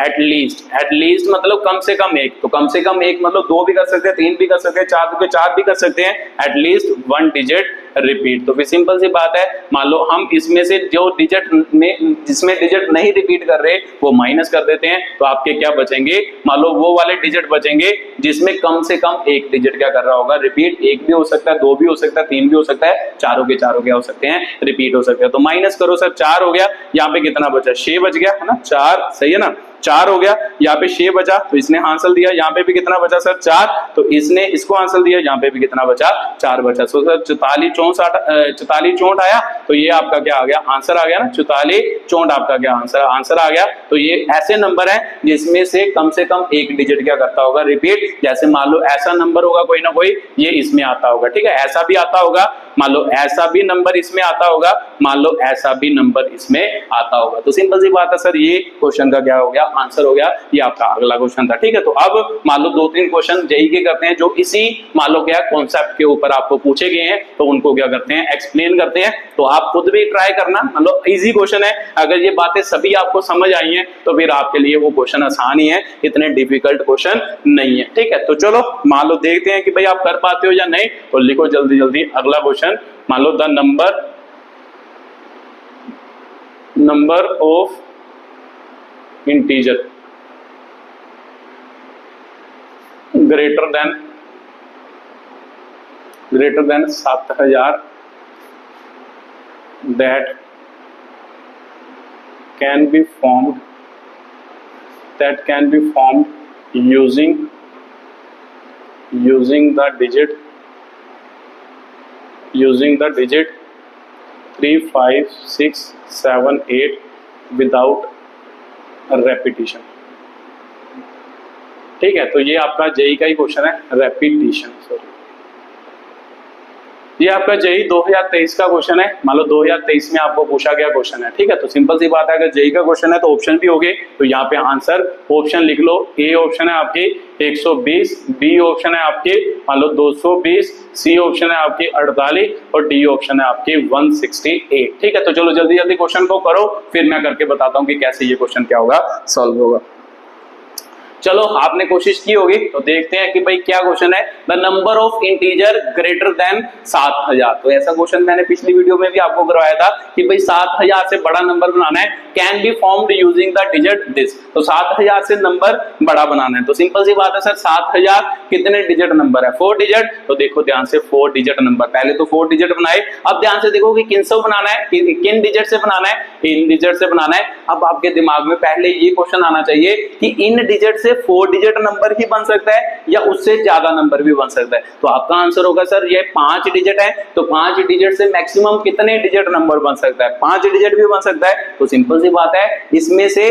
एटलीस्ट मतलब कम से कम एक, तो कम से कम एक मतलब 2 भी कर सकते हैं, 3 भी कर सकते हैं, 4 भी कर सकते हैं, एटलीस्ट 1 डिजिट रिपीट। तो फिर सिंपल सी बात है, मान लो हम इसमें से जो डिजिट में जिसमें डिजिट नहीं रिपीट कर रहे वो माइनस कर देते हैं, तो आपके क्या बचेंगे, मान लो वो वाले डिजिट बचेंगे जिसमें कम से कम एक डिजिट क्या कर रहा होगा, रिपीट। 1 भी हो सकता है, 2 भी हो सकता है, 3 भी हो सकता है, चारों के चारों क्या हो सकते हैं, रिपीट हो सकते हैं। तो माइनस करो सर, 4 हो गया, यहाँ पे कितना बचा, 6 बच गया है ना, 4 सही है ना, 4 हो गया, यहाँ पे 6 बचा तो इसने आंसर दिया, यहाँ पे भी कितना बचा सर 4, तो इसने इसको आंसर दिया, यहाँ पे भी कितना बचा 4 बचा। सो सर 44 64 आया, तो ये आपका क्या आ गया, आंसर आ गया ना, 44 64 आपका क्या आंसर आ गया। तो ये ऐसे नंबर है जिसमें से कम एक डिजिट क्या करता होगा, रिपीट। जैसे मान लो ऐसा नंबर होगा कोई ना कोई, ये इसमें आता होगा, ठीक है, ऐसा भी आता होगा, मान लो ऐसा भी नंबर इसमें आता होगा, मान लो ऐसा भी नंबर इसमें आता होगा। तो सिंपल सी बात है सर, ये क्वेश्चन का क्या हो गया, आंसर हो गया। ये आपका अगला क्वेश्चन था, ठीक है। तो अब मान लो 2-3 क्वेश्चन जेईई के करते हैं जो इसी मान लो क्या कॉन्सेप्ट के ऊपर आपको पूछे गए हैं, तो उनको क्या करते हैं, एक्सप्लेन करते हैं। तो आप खुद भी ट्राई करना, मतलब इजी क्वेश्चन है, अगर ये बातें सभी आपको समझ आई हैं तो फिर आपके लिए वो क्वेश्चन आसान ही है, इतने डिफिकल्ट क्वेश्चन नहीं है, ठीक है। तो चलो मान लो देखते हैं कि भाई आप कर पाते हो या नहीं, तो लिखो जल्दी जल्दी अगला क्वेश्चन। मान लो the number of integer greater than 7000 that can be formed using the digit 3, 5, 6, 7, 8 without repetition। ठीक है, तो ये आपका जेई का ही क्वेश्चन है, रेपिटेशन। सॉरी, ये आपका जेई 2023 का क्वेश्चन है। मान लो 2023 में आपको पूछा गया क्वेश्चन है। ठीक है, तो सिंपल सी बात है, अगर जेई का क्वेश्चन है तो ऑप्शन भी होंगे, तो यहाँ पे आंसर ऑप्शन लिख लो। ए ऑप्शन है आपके 120, बी ऑप्शन है आपके मान लो 220, सी ऑप्शन है आपके 48 और डी ऑप्शन है आपके 168। ठीक है, तो चलो जल्दी जल्दी क्वेश्चन को करो, फिर मैं करके बताता हूँ कि कैसे ये क्वेश्चन क्या होगा, सॉल्व होगा। चलो आपने कोशिश की होगी, तो देखते हैं कि भाई क्या क्वेश्चन है। The number of integer greater than 7000। तो ऐसा क्वेश्चन मैंने पिछली वीडियो में भी आपको करवाया था कि भाई 7000 से बड़ा नंबर बनाना है, can be formed using the digit this. तो 7000 से नंबर बड़ा बनाना है, तो सिंपल सी बात है सर, 7000 कितने डिजिट नंबर है? 4 डिजिट। तो देखो ध्यान से, 4 डिजिट नंबर, पहले तो 4 डिजिट बनाए। अब ध्यान से देखो कि किन से बनाना है, किन डिजिट से बनाना है, इन डिजिट से बनाना है। अब आपके दिमाग में पहले ये क्वेश्चन आना चाहिए कि इन डिजिट से 4 डिजिट नंबर ही बन सकता है या उससे ज्यादा नंबर भी बन सकता है। तो आपका आंसर होगा सर ये 5 डिजिट है, तो 5 डिजिट से मैक्सिमम कितने डिजिट नंबर बन सकता है? 5 डिजिट भी बन सकता है। तो सिंपल सी बात है, इसमें से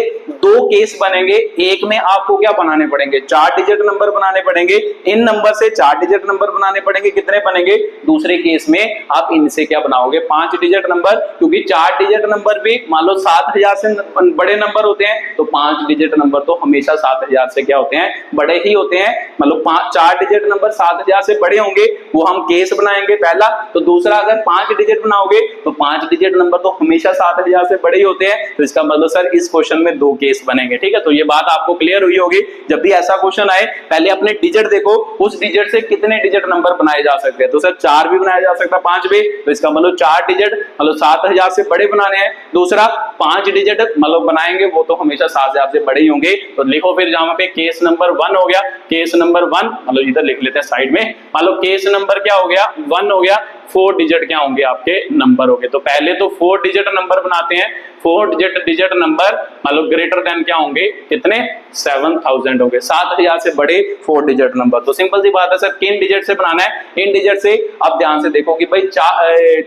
2 केस बनेंगे। एक में आपको क्या बनाने पड़ेंगे? 4 डिजिट नंबर बनाने पड़ेंगे। इन नंबर से 4 डिजिट नंबर बनाने पड़ेंगे, कितने बनेंगे? दूसरे केस में आप इनसे क्या बनाओगे? 5 डिजिट नंबर, क्योंकि 4 डिजिट नंबर भी मान लो 7000 से बड़े नंबर होते हैं, तो 5 डिजिट नंबर तो हमेशा 7000 से क्या होते हैं? बड़े ही होते हैं। मतलब 4 डिजिट नंबर 7000 से बड़े होंगे, वो हम केस बनाएंगे पहला। तो दूसरा, अगर 5 डिजिट बनाओगे तो 5 डिजिट नंबर तो हमेशा 7000 से बड़े ही होते हैं। तो इसका मतलब सर इस क्वेश्चन में 2 केस बनेंगे। ठीक है, तो ये बात आपको क्लियर हुई होगी। जब भी ऐसा क्वेश्चन आए, पहले अपने डिजिट देखो, उस डिजिट से कितने डिजिट नंबर बनाए जा सकते हैं। तो सर 4 भी बनाया जा सकता है, 5 भी। तो इसका मतलब 4 डिजिट मतलब 7000 से बड़े बनाने हैं। दूसरा 5 डिजिट मतलब बनाएंगे, वो तो हमेशा 7000 से बड़े ही होंगे। तो लिखो फिर जहां पे केस नंबर 1 हो गया, केस नंबर 1 मतलब इधर लिख लेते हैं साइड में। मान लो केस नंबर क्या हो गया? 1 हो गया। 4 डिजिट क्या होंगे? आपके नंबर होंगे। तो पहले तो 4 डिजिट नंबर बनाते हैं। 4 डिजिट नंबर मतलब ग्रेटर देन क्या होंगे? कितने? 7000 होंगे। 7000 से बड़े 4 डिजिट नंबर। तो सिंपल सी बात है सर, किन डिजिट से बनाना है? इन डिजिट से। अब ध्यान से देखो कि भाई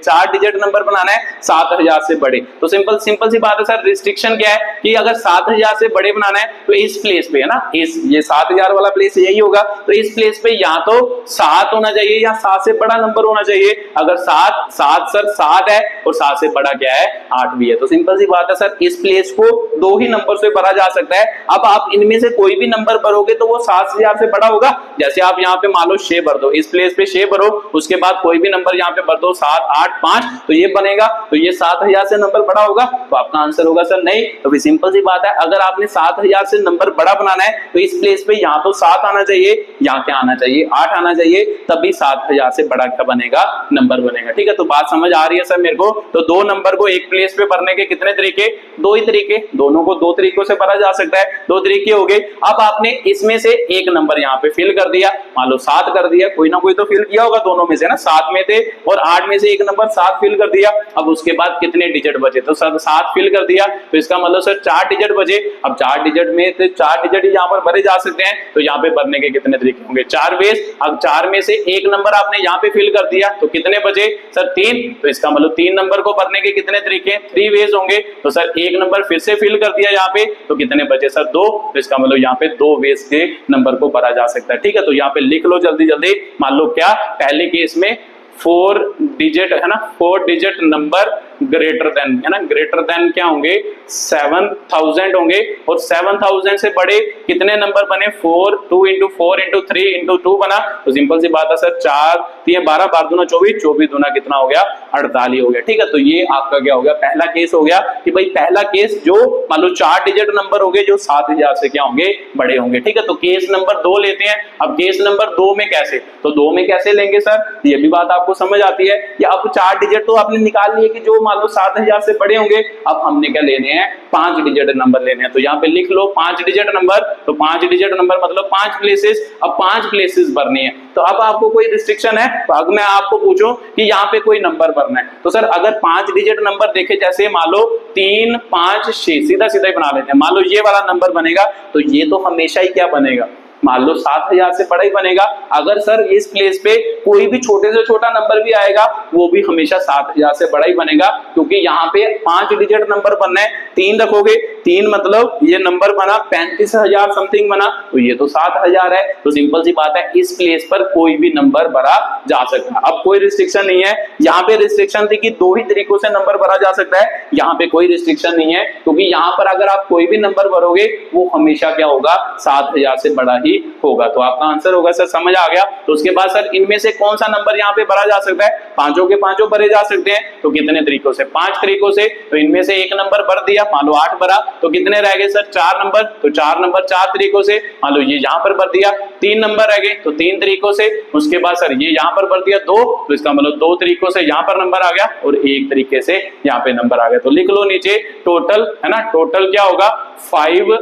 4 डिजिट नंबर बनाना है 7000 से बड़े। तो सिंपल सी बात है सर, रिस्ट्रिक्शन क्या है कि अगर 7000 से बड़े बनाना है तो इस प्लेस पे है ना, इस ये 7000 वाला प्लेस यही होगा। तो इस प्लेस पे या तो 7 होना चाहिए या 7 से बड़ा नंबर होना चाहिए। अगर 7 सर 7 है और 7 से बड़ा क्या है? 8 भी है। तो सिंपल सी बात है सर, इस प्लेस को 2 ही नंबर से भरा जा सकता है। अब आप इनमें से कोई भी नंबर भरोगे तो वो 7000 से बड़ा होगा। जैसे आप यहाँ पे मान लो 6 भर दो, इस प्लेस पे 6 भरो, उसके बाद कोई भी नंबर यहाँ पे भर दो 7, 8, 5, तो ये बनेगा। तो ये 7000 से नंबर बड़ा होगा। तो आपका आंसर होगा सर नहीं। तो भी सिंपल सी बात है, अगर आपने 7000 से नंबर बड़ा बनाना है तो इस प्लेस पे यहाँ तो 7 आना चाहिए, यहाँ क्या आना चाहिए? 8 आना चाहिए, तभी 7000 से बड़ा क्या बनेगा? नंबर बनेगा। ठीक है, तो बात समझ आ रही है सर मेरे को? तो 2 नंबर को एक प्लेस पे भरने के कितने तरीके? 2 ही तरीके। दोनों को 2 तरीकों से भरा जा सकता है, 2 तरीके हो गए। अब आपने इसमें से एक नंबर यहाँ पे फिल कर दिया, मान लो 7 कर दिया, कोई ना कोई तो फिल किया होगा दोनों में से ना, 7 में थे और 8 में से एक नंबर 7 फिल कर दिया। अब उसके बाद कितने डिजिट बचे? तो सर 7 फिल कर दिया, तो इसका मतलब सर 4 डिजिट बचे। अब 4 डिजिट में से 4 डिजिट ही यहाँ पर भरे जा सकते हैं, तो यहाँ पे भरने के कितने तरीके होंगे? 4 वेज। अब 4 में से एक नंबर आपने यहाँ पे फिल कर दिया, तो कितने बचे सर? 3। तो इसका मतलब 3 नंबर को भरने के कितने तरीके? 3 वेज होंगे। तो सर एक नंबर फिर से फिल कर दिया यहाँ पे, तो कितने बचे सर? 2। तो इसका मतलब यहाँ पे 2 वेज के नंबर को भरा जा सकता है। ठीक है, तो यहाँ पे लिख लो जल्दी जल्दी। मान लो क्या, पहले केस में 4 डिजिट है ना, 4 डिजिट नंबर ग्रेटर देन है ना, ग्रेटर देन क्या होंगे? 7000 होंगे। और 7000 से बड़े कितने नंबर बने? 4, 2 into 4 into 3 into 2 बना। तो सिंपल सी बात है सर, 4 3 12, 12 दूना 24, 24 दूना कितना हो गया? 48 हो गया। ठीक है, तो ये आपका क्या हो गया? पहला केस हो गया कि भाई पहला केस जो मान लो 4 डिजिट नंबर हो गए जो 7000 से क्या होंगे? बड़े होंगे। ठीक है, तो केस नंबर 2 लेते हैं। अब केस नंबर 2 में कैसे? तो 2 में कैसे लेंगे सर? ये भी बात आपको समझ आती है कि अब 4 डिजिट तो आपने निकाल लिए कि जो मान लो 7000 से बड़े होंगे। अब हमने क्या लेने हैं, 5 डिजिट नंबर लेने हैं। तो यहाँ पे लिख लो 5 डिजिट नंबर, तो 5 डिजिट नंबर मतलब 5 प्लेसेस। अब 5 प्लेसेस भरनी है, तो अब आपको कोई रिस्ट्रिक्शन है? तो अगर मैं आपको पूछूं कि यहाँ पे कोई नंबर भरना है, तो सर अगर 5 डिजिट नंबर देखे, जैसे मान लो 3 5 6, सीधा सीधा ही बना लेते हैं। मान लो ये वाला नंबर बनेगा, तो ये तो हमेशा ही क्या बनेगा, मान लो 7000 से बड़ा ही बनेगा। अगर सर इस प्लेस पे कोई भी छोटे से छोटा नंबर भी आएगा, वो भी हमेशा 7000 से बड़ा ही बनेगा, क्योंकि यहाँ पे 5 डिजिट नंबर बनना है। 3 रखोगे, 3 मतलब ये नंबर बना 35000 समथिंग बना, तो ये तो 7000 है। तो सिंपल सी बात है, इस प्लेस पर कोई भी नंबर भरा जा सकता है। अब कोई रिस्ट्रिक्शन नहीं है। यहाँ पे रिस्ट्रिक्शन थी कि 2 ही तरीकों से नंबर भरा जा सकता है, यहाँ पे कोई रिस्ट्रिक्शन नहीं है, क्योंकि यहाँ पर अगर आप कोई भी नंबर भरोगे वो हमेशा क्या होगा, 7000 से बड़ा ही होगा। तो आपका आंसर होगा सर, समझ आ गया। तो उसके बाद सर इनमें से कौन सा नंबर यहाँ पे भरा जा सकता है, पांचों के पांचों भरे जा सकते हैं। तो कितने तरीकों से, 5 तरीकों से। तो इनमें से एक नंबर भर दिया, मान लो 8 भरा, तो कितने रह गए सर, 4 नंबर। तो 4 नंबर 4 तरीकों से। मान लो ये यहाँ पर भर दिया, 3 नंबर रह गए, तो 3 तरीकों से। उसके बाद सर ये यहाँ पर भर दिया 2, तो इसका मतलब 2 तरीकों से यहाँ पर नंबर आ गया, और 1 तरीके से यहाँ पे नंबर आ गया। तो लिख लो नीचे टोटल, है ना, टोटल क्या होगा, 5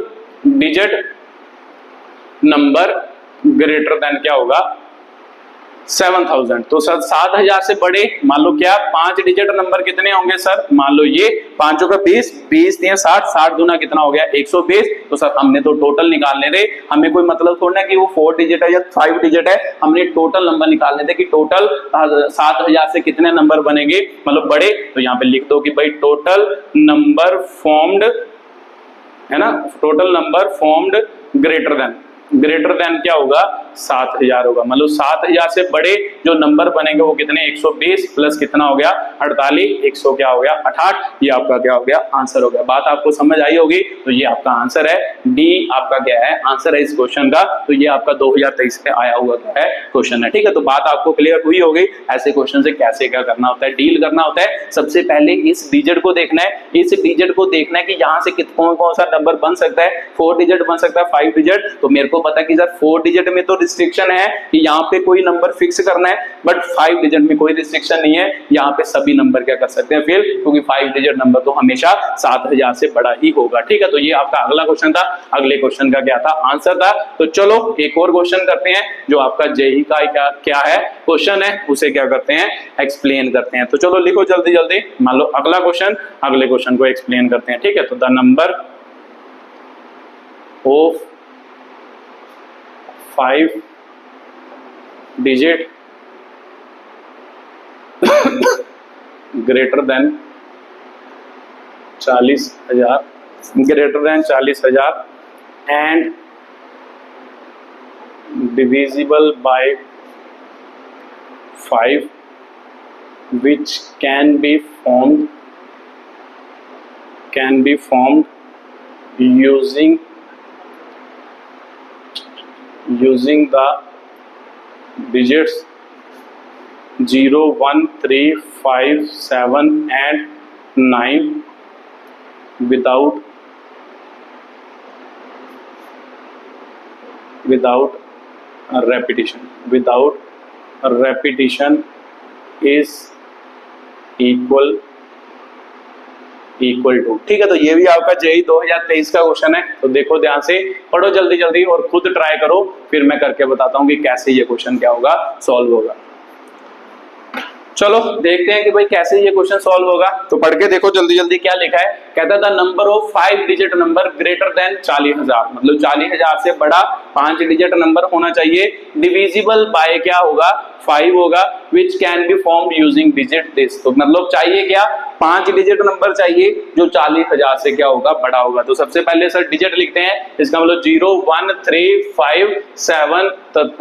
डिजिट नंबर ग्रेटर देन क्या होगा, 7000। तो सर 7000 से बड़े, मान लो क्या 5 डिजिट नंबर कितने होंगे सर, मान लो ये 5 का 20, 20 दिए 60, 60 दूना कितना हो गया 120। तो सर हमने तो टोटल निकालने थे, हमें कोई मतलब थोड़ा ना कि वो 4 डिजिट है या 5 डिजिट है, हमने टोटल नंबर निकालने थे कि टोटल 7000 से कितने नंबर बनेंगे, मतलब बड़े। तो यहाँ पे लिख दो कि भाई टोटल नंबर फॉर्म्ड, है ना, total number formed greater than क्या होगा, 7000 होगा। मतलब 7000 से बड़े जो नंबर बनेंगे वो कितने, 120 प्लस कितना हो गया 48, 100 क्या हो गया 68। ये आपका क्या हो गया, आंसर हो गया। बात आपको समझ आई होगी। तो ये आपका आंसर है, डी आपका क्या है, आंसर है इस क्वेश्चन का। तो ये आपका 2023 में आया हुआ क्या है, क्वेश्चन है। ठीक है, तो बात आपको क्लियर हुई होगी, ऐसे क्वेश्चन से कैसे क्या करना होता है, डील करना होता है। सबसे पहले इस डिजिट को देखना है, इस डिजिट को देखना है कि यहाँ से कौन कौन सा नंबर बन सकता है। 4 डिजिट बन सकता है, 5 डिजिट। तो मेरे को पता है कि सर 4 डिजिट में तो रिस्ट्रिक्शन है कि यहाँ पे कोई नंबर फिक्स करना है, बट 5 डिजिट में कोई रिस्ट्रिक्शन नहीं है, यहाँ पे सभी नंबर क्या कर सकते हैं फिर, क्योंकि 5 डिजिट नंबर तो हमेशा 7000 से बड़ा ही होगा। ठीक है, तो ये आपका अगला क्वेश्चन था। अगले क्वेश्चन का क्या था, आंसर था। तो चलो एक और क्वेश्चन करते हैं, जो आपका जेई का क्या है क्वेश्चन है, उसे क्या करते हैं, एक्सप्लेन करते हैं। तो चलो लिखो जल्दी जल्दी, मान लो अगला क्वेश्चन, अगले क्वेश्चन को एक्सप्लेन करते हैं। ठीक है, तो the number of 5 digit greater than 40,000 and divisible by 5 which can be formed using the digits 0, 1, 3, 5, 7 and 9 without repetition is equal to. ठीक है, तो ये भी आपका जेई 2023 का क्वेश्चन है। तो देखो ध्यान से, पढ़ो जल्दी जल्दी और खुद ट्राई करो, फिर मैं करके बताता हूँ कि कैसे ये क्वेश्चन क्या होगा, सॉल्व होगा। चलो देखते हैं कि भाई कैसे ये क्वेश्चन सॉल्व होगा। तो पढ़ के देखो जल्दी जल्दी, क्या लिखा है, कहता था number of 5 digit number greater than 40,000, मतलब 40,000 से बड़ा 5 डिजिट नंबर होना चाहिए। डिविजिबल बाय क्या होगा, 5 होगा, which can be formed using digit this. तो मतलब चाहिए क्या, 5 डिजिट नंबर चाहिए जो 40,000 से क्या होगा, बड़ा होगा। तो सबसे पहले सर डिजिट लिखते हैं, इसका मतलब 0, 1, 3, 5, 7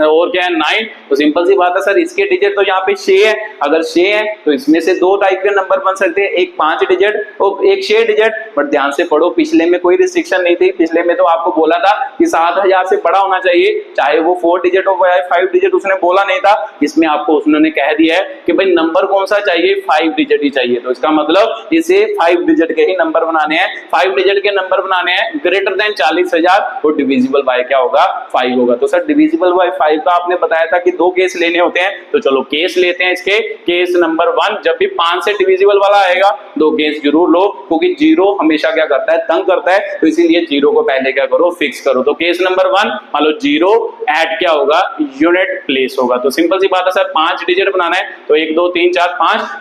और क्या है 9। तो सिंपल सी बात है सर, इसके डिजिट तो यहाँ पे 6 है। अगर 6 है तो इसमें से 2 टाइप के नंबर बन सकते हैं, एक 5 डिजिट और एक 6 डिजिट। बट ध्यान से पढ़ो, पिछले में कोई रिस्ट्रिक्शन नहीं थी। पिछले में तो आपको बोला था कि 7000 से बड़ा होना चाहिए, चाहे वो 4 डिजिट हो या 5 डिजिट, उसने बोला नहीं था। इसमें आपको उन्होंने कह कह दिया है कि भाई नंबर कौन सा चाहिए, 5 डिजिट ही चाहिए। तो इसका मतलब इसे 5 डिजिट के ही नंबर बनाने हैं, 5 डिजिट के नंबर बनाने हैं ग्रेटर देन 40,000 और डिविजिबल बाय क्या होगा, 5 होगा। तो सर डिविजिबल बाय 5 का आपने बताया था कि 2 केस लेने होते हैं, तो चलो केस लेते हैं इसके। केस नंबर 1, जब भी 5 से डिविजिबल वाला आएगा 2 केस जरूर लो, क्योंकि जीरो हमेशा क्या करता है, तंग करता है, तो इसीलिए जीरो को पहले क्या करो, फिक्स करो। तो केस नंबर 1 मान लो जीरो एट क्या होगा, यूनिट प्लेस होगा। तो सिंपल सी बात है सर, 5 डिजिट बनाना है, तो 1 2 3 4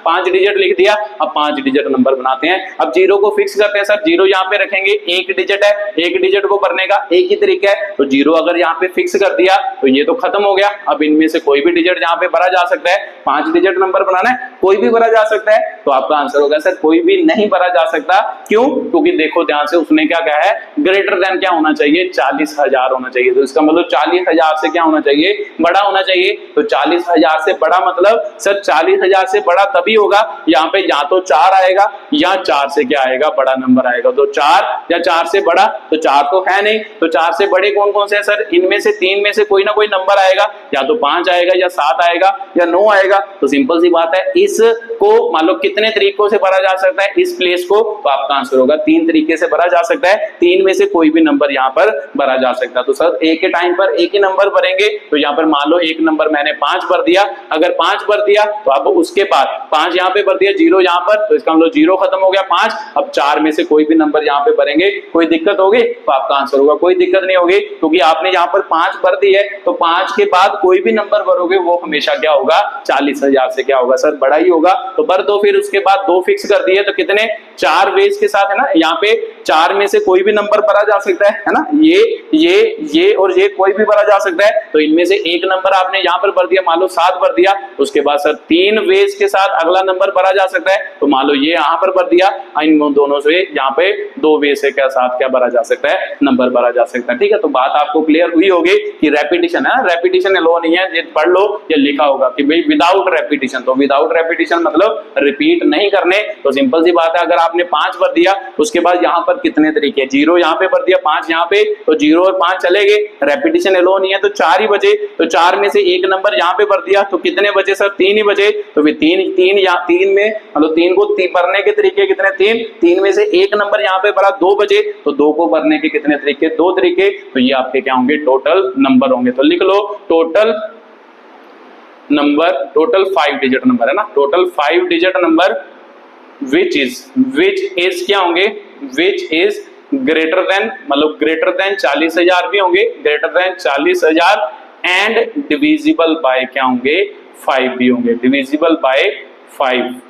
5 डिजिट लिख दिया। अब 5 डिजिट नंबर बनाते हैं। अब जीरो को फिक्स करते हैं सर, जीरो यहाँ पे रखेंगे, 1 डिजिट है, 1 डिजिट को भरने का एक ही तरीका है, तो जीरो अगर यहाँ पे फिक्स कर दिया तो ये तो खत्म हो गया। अब इनमें से कोई भी डिजिट यहाँ पे भरा जा सकता है, 5 डिजिट नंबर बनाना है, कोई भी भरा जा सकता है। तो आपका आंसर होगा सर कोई भी नहीं भरा जा सकता। क्यों? क्योंकि देखो ध्यान से, उसने क्या कहा है, ग्रेटर देन क्या होना चाहिए, 40,000 होना चाहिए। तो इसका मतलब 40,000 से क्या होना चाहिए, बड़ा होना चाहिए। तो 40,000 से बड़ा मतलब सर 40,000 से बड़ा तभी होगा यहाँ पे या तो 4 आएगा या 4 से क्या आएगा, बड़ा नंबर आएगा। तो 4 या 4 से बड़ा, तो 4 तो है नहीं, तो 4 से बड़े कौन कौन से हैं सर, इनमें से 3 में से कोई ना कोई नंबर आएगा, या तो 5 आएगा या 7 आएगा या 9 आएगा। तो सिंपल सी बात है, इसको मान लो कितने तरीकों से भरा जा सकता है, इस प्लेस को, तो आपका आंसर होगा 3 तरीके से भरा जा सकता है। 3 में से कोई भी नंबर यहाँ पर भरा जा सकता है। तो सर एक के टाइम पर एक ही नंबर भरेंगे, तो यहाँ पर मान लो एक नंबर मैंने 5 भर दिया, अगर 5 भर दिया तो अब उसके बाद 5 यहाँ पे भर दिया, 0 यहाँ पर, तो इसका मतलब 0 खत्म हो गया, 5। अब 4 में से कोई भी नंबर यहाँ पे भरेंगे, कोई दिक्कत होगी, तो आपका आंसर होगा कोई दिक्कत नहीं होगी, क्योंकि आपने यहाँ पर 5 भर दी है, तो 5 के बाद कोई भी नंबर भरोगे वो हमेशा क्या होगा, 40,000 से क्या होगा सर, बड़ा ही होगा। तो भर दो, फिर उसके बाद 2 फिक्स कर दिए, तो कितने, 4 वेज के साथ है ना, यहाँ पे 4 में से कोई भी नंबर भरा जा सकता है ना, ये और ये कोई भी भरा जा सकता है। तो इनमें से एक नंबर आपने यहाँ पर भर दिया, मान लो 7 भर दिया, उसके बाद सर 3 वेज के साथ अगला नंबर भरा जा सकता है, तो मान लो ये यहाँ पर भर दिया, इन दोनों से यहाँ पे 2 वेज से क्या साथ क्या भरा जा सकता है, नंबर भरा जा सकता है। ठीक है, तो बात आपको क्लियर हुई होगी कि रेपिटेशन है, रेपिटेशन लो नहीं है, ये पढ़ लो, ये लिखा होगा कि भाई विदाउट रेपिटेशन। तो विदाउट रेपिटेशन मतलब रिपीट नहीं करने। तो सिंपल सी बात है, अगर आपने 5 भर दिया, उसके बाद यहाँ पर कितने तरीके, 0 यहाँ पे भर दिया, 5 यहाँ पे, तो 0 और 5 चले गए, रेपिटेशन लो नहीं है, तो 4 ही बचे। तो 4 में से एक नंबर यहाँ पे भर दिया, तो कितने बचे सर, 3 ही बचे। तो फिर 3 या 3 में मतलब 3 को भरने के तरीके कितने, 3 में से एक नंबर यहाँ पे भरा, 2 बचे, तो 2 को भरने के कितने तरीके, 2 तरीके। तो ये आपके क्या होंगे, टोटल नंबर होंगे। तो लिख लो total number, total 5 digit number है ना, total 5 digit number which is क्या होंगे, विच इज ग्रेटर देन, मतलब ग्रेटर देन 40,000 भी होंगे, greater than 40,000 and divisible by क्या होंगे, 5 भी होंगे, डिविजिबल बाय 5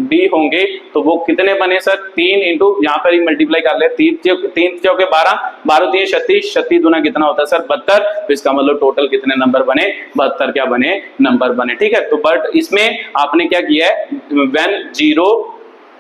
भी होंगे। तो वो कितने बने सर, 3 इंटू यहाँ पर ही मल्टीप्लाई कर ले, 3 चौके 12, 12 3 36, 36 दूना कितना होता है सर, 72। तो इसका मतलब टोटल कितने नंबर बने, 72 क्या बने, नंबर बने। ठीक है, तो बट इसमें आपने क्या किया है, व्हेन 0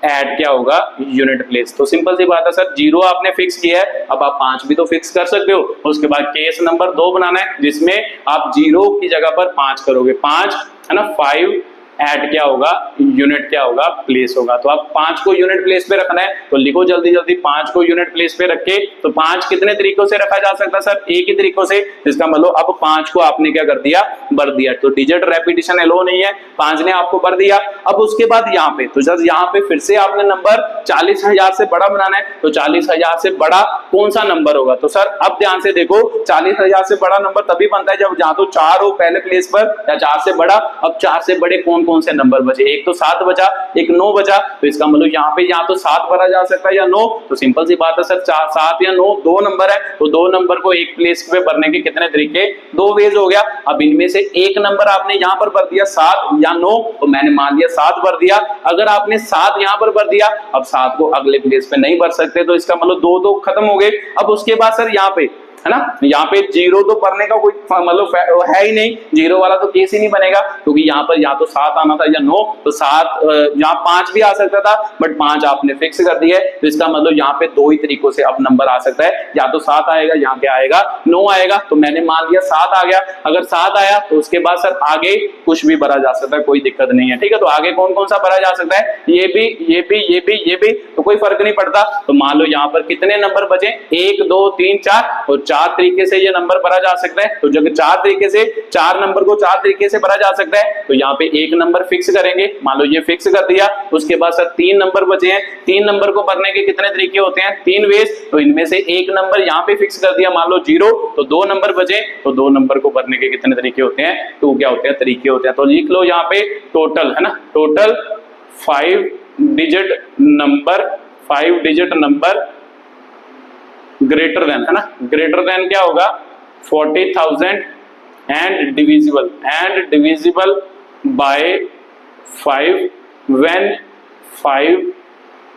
ऐड क्या होगा, यूनिट प्लेस। तो सिंपल सी बात है सर, 0 आपने फिक्स किया है, अब आप 5 भी तो फिक्स कर सकते हो। उसके बाद केस नंबर 2 बनाना है, जिसमें आप 0 की जगह पर 5 करोगे, 5 है ना, 5 ऐड क्या होगा, यूनिट क्या होगा, प्लेस होगा। तो आप 5 को यूनिट प्लेस पे रखना है, तो लिखो जल्दी जल्दी, 5 को यूनिट प्लेस पे रख के। तो 5 कितने तरीकों से रखा जा सकता है सर, एक ही तरीकों से। इसका मतलब अब 5 को आपने क्या कर दिया, भर दिया। तो डिजिट रेपिटेशन एलो नहीं है, 5 ने आपको भर दिया। अब उसके बाद यहाँ पे, तो जब यहाँ पे फिर से आपने नंबर 40,000 से बड़ा बनाना है, तो 40,000 से बड़ा कौन सा नंबर होगा। तो सर अब ध्यान से देखो, 40,000 से बड़ा नंबर तभी बनता है जब जहाँ तो 4 हो पहले प्लेस पर, या 4 से बड़ा। अब 4 से बड़े कौन से नंबर बचे, एक तो 7 बचा, एक 9 बचा। तो इसका मतलब यहाँ पे या तो 7 भरा जा सकता है या 9। तो सिंपल सी बात है सर, 7 या 9 दो नंबर है, तो 2 नंबर को एक प्लेस पे भरने के कितने तरीके, 2 वेज हो गया। अब इनमें से एक नंबर आपने यहाँ पर भर दिया 7 या 9, तो मैंने मान लिया 7 भर दिया। अगर आपने 7 यहाँ पर भर दिया, अब 7 को अगले प्लेस पे नहीं भर सकते, तो इसका मतलब 2 तो खत्म हो गए। अब उसके बाद सर यहाँ पे है ना, यहाँ पे 0 तो भरने का कोई मतलब है ही नहीं, 0 वाला तो केस ही नहीं बनेगा, क्योंकि यहाँ पर या तो 7 आना था या 9। तो 7 यहाँ 5 भी आ सकता था, बट 5 आपने फिक्स कर दिया है। तो इसका मतलब यहाँ पे 2 ही तरीकों से अब नंबर आ सकता है, या तो 7 आएगा, यहाँ क्या आएगा, 9 आएगा। तो मैंने मान लिया 7 आ गया। अगर 7 आया तो उसके बाद सर आगे कुछ भी भरा जा सकता है, कोई दिक्कत नहीं है। ठीक है, तो आगे कौन सा भरा जा सकता है, ये भी, तो कोई फर्क नहीं पड़ता। तो मान लो यहाँ पर कितने नंबर बचे, 1 2 3 4, और चार तरीके से ये नंबर भरा जा सकता है। तो जब चार तरीके से, चार नंबर को चार तरीके से भरा जा सकता है, तो यहाँ पे एक नंबर फिक्स करेंगे, मान लो ये फिक्स कर दिया। उसके बाद सर तीन नंबर बचे हैं, तीन नंबर को भरने के कितने तरीके होते हैं, तीन वेज। तो इनमें से एक नंबर यहाँ पे फिक्स कर दिया, मान लो 0, तो दो नंबर बचे, तो दो नंबर को भरने के कितने तरीके होते हैं, टू क्या होते हैं, तरीके होते हैं। तो लिख लो यहाँ पे टोटल, है ना, total 5 digit number greater than, है ना, ग्रेटर देन क्या होगा 40,000 and divisible by 5 when 5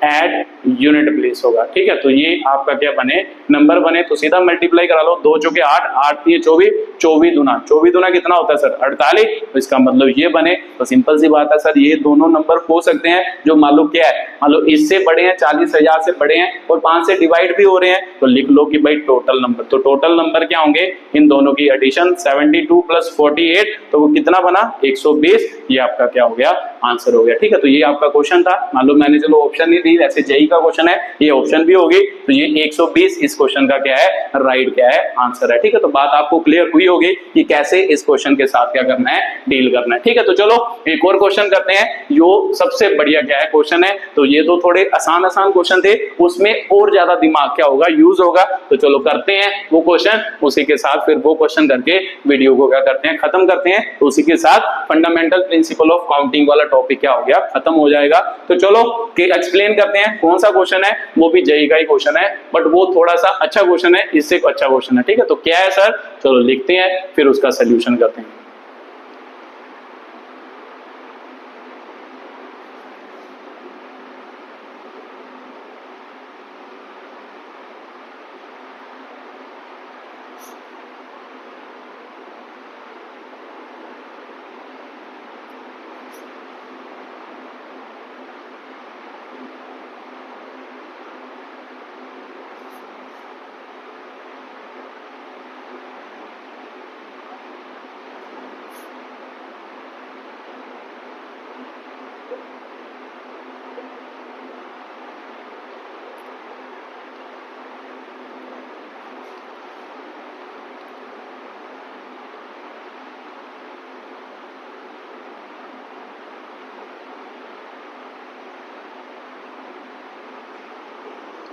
at unit place होगा। ठीक है, तो ये आपका क्या बने, नंबर बने, तो सीधा मल्टीप्लाई करा लो, 2 चौके 8, 8 3 24, 24 दूना कितना होता है सर 48। तो इसका मतलब ये बने। तो सिंपल सी बात है सर, ये दोनों नंबर हो सकते हैं जो मान लो क्या है, मान लो इससे बड़े हैं, 40,000 से बड़े हैं और 5 से डिवाइड भी हो रहे हैं। तो लिख लो कि भाई टोटल नंबर, तो टोटल नंबर क्या होंगे, इन दोनों की एडिशन 72 + 48, तो वो कितना बना 120। ये आपका क्या हो गया, आंसर हो गया। ठीक है, तो ये आपका क्वेश्चन था। मान लो मैंने चलो ऑप्शन नहीं दी, वैसे जेई का क्वेश्चन है, ये ऑप्शन भी होगी, तो ये 120 इस क्वेश्चन का क्या है, राइट क्या है, आंसर है। ठीक है, तो बात आपको क्लियर हुई होगी कि कैसे इस क्वेश्चन के साथ क्या करना है, डील करना है। ठीक है, तो चलो एक और क्वेश्चन करते हैं, जो सबसे बढ़िया क्या है क्वेश्चन है। तो ये तो थोड़े आसान क्वेश्चन थे, उसमें और ज्यादा दिमाग क्या होगा, यूज होगा। तो चलो करते हैं वो क्वेश्चन, उसी के साथ फिर वो क्वेश्चन करके वीडियो को क्या करते हैं, खत्म करते हैं। तो उसी के साथ फंडामेंटल प्रिंसिपल ऑफ काउंटिंग वाला टॉपिक क्या हो गया, खत्म हो जाएगा। तो चलो एक्सप्लेन करते हैं कौन सा क्वेश्चन है, वो भी जेई का ही क्वेश्चन है, बट वो थोड़ा सा अच्छा क्वेश्चन है, इससे अच्छा क्वेश्चन है। ठीक है, तो क्या है सर, चलो लिखते हैं, फिर उसका सोल्यूशन करते हैं।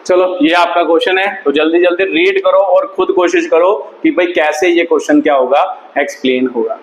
चलो ये आपका क्वेश्चन है, तो जल्दी जल्दी रीड करो और खुद कोशिश करो कि भाई कैसे ये क्वेश्चन क्या होगा, एक्सप्लेन होगा।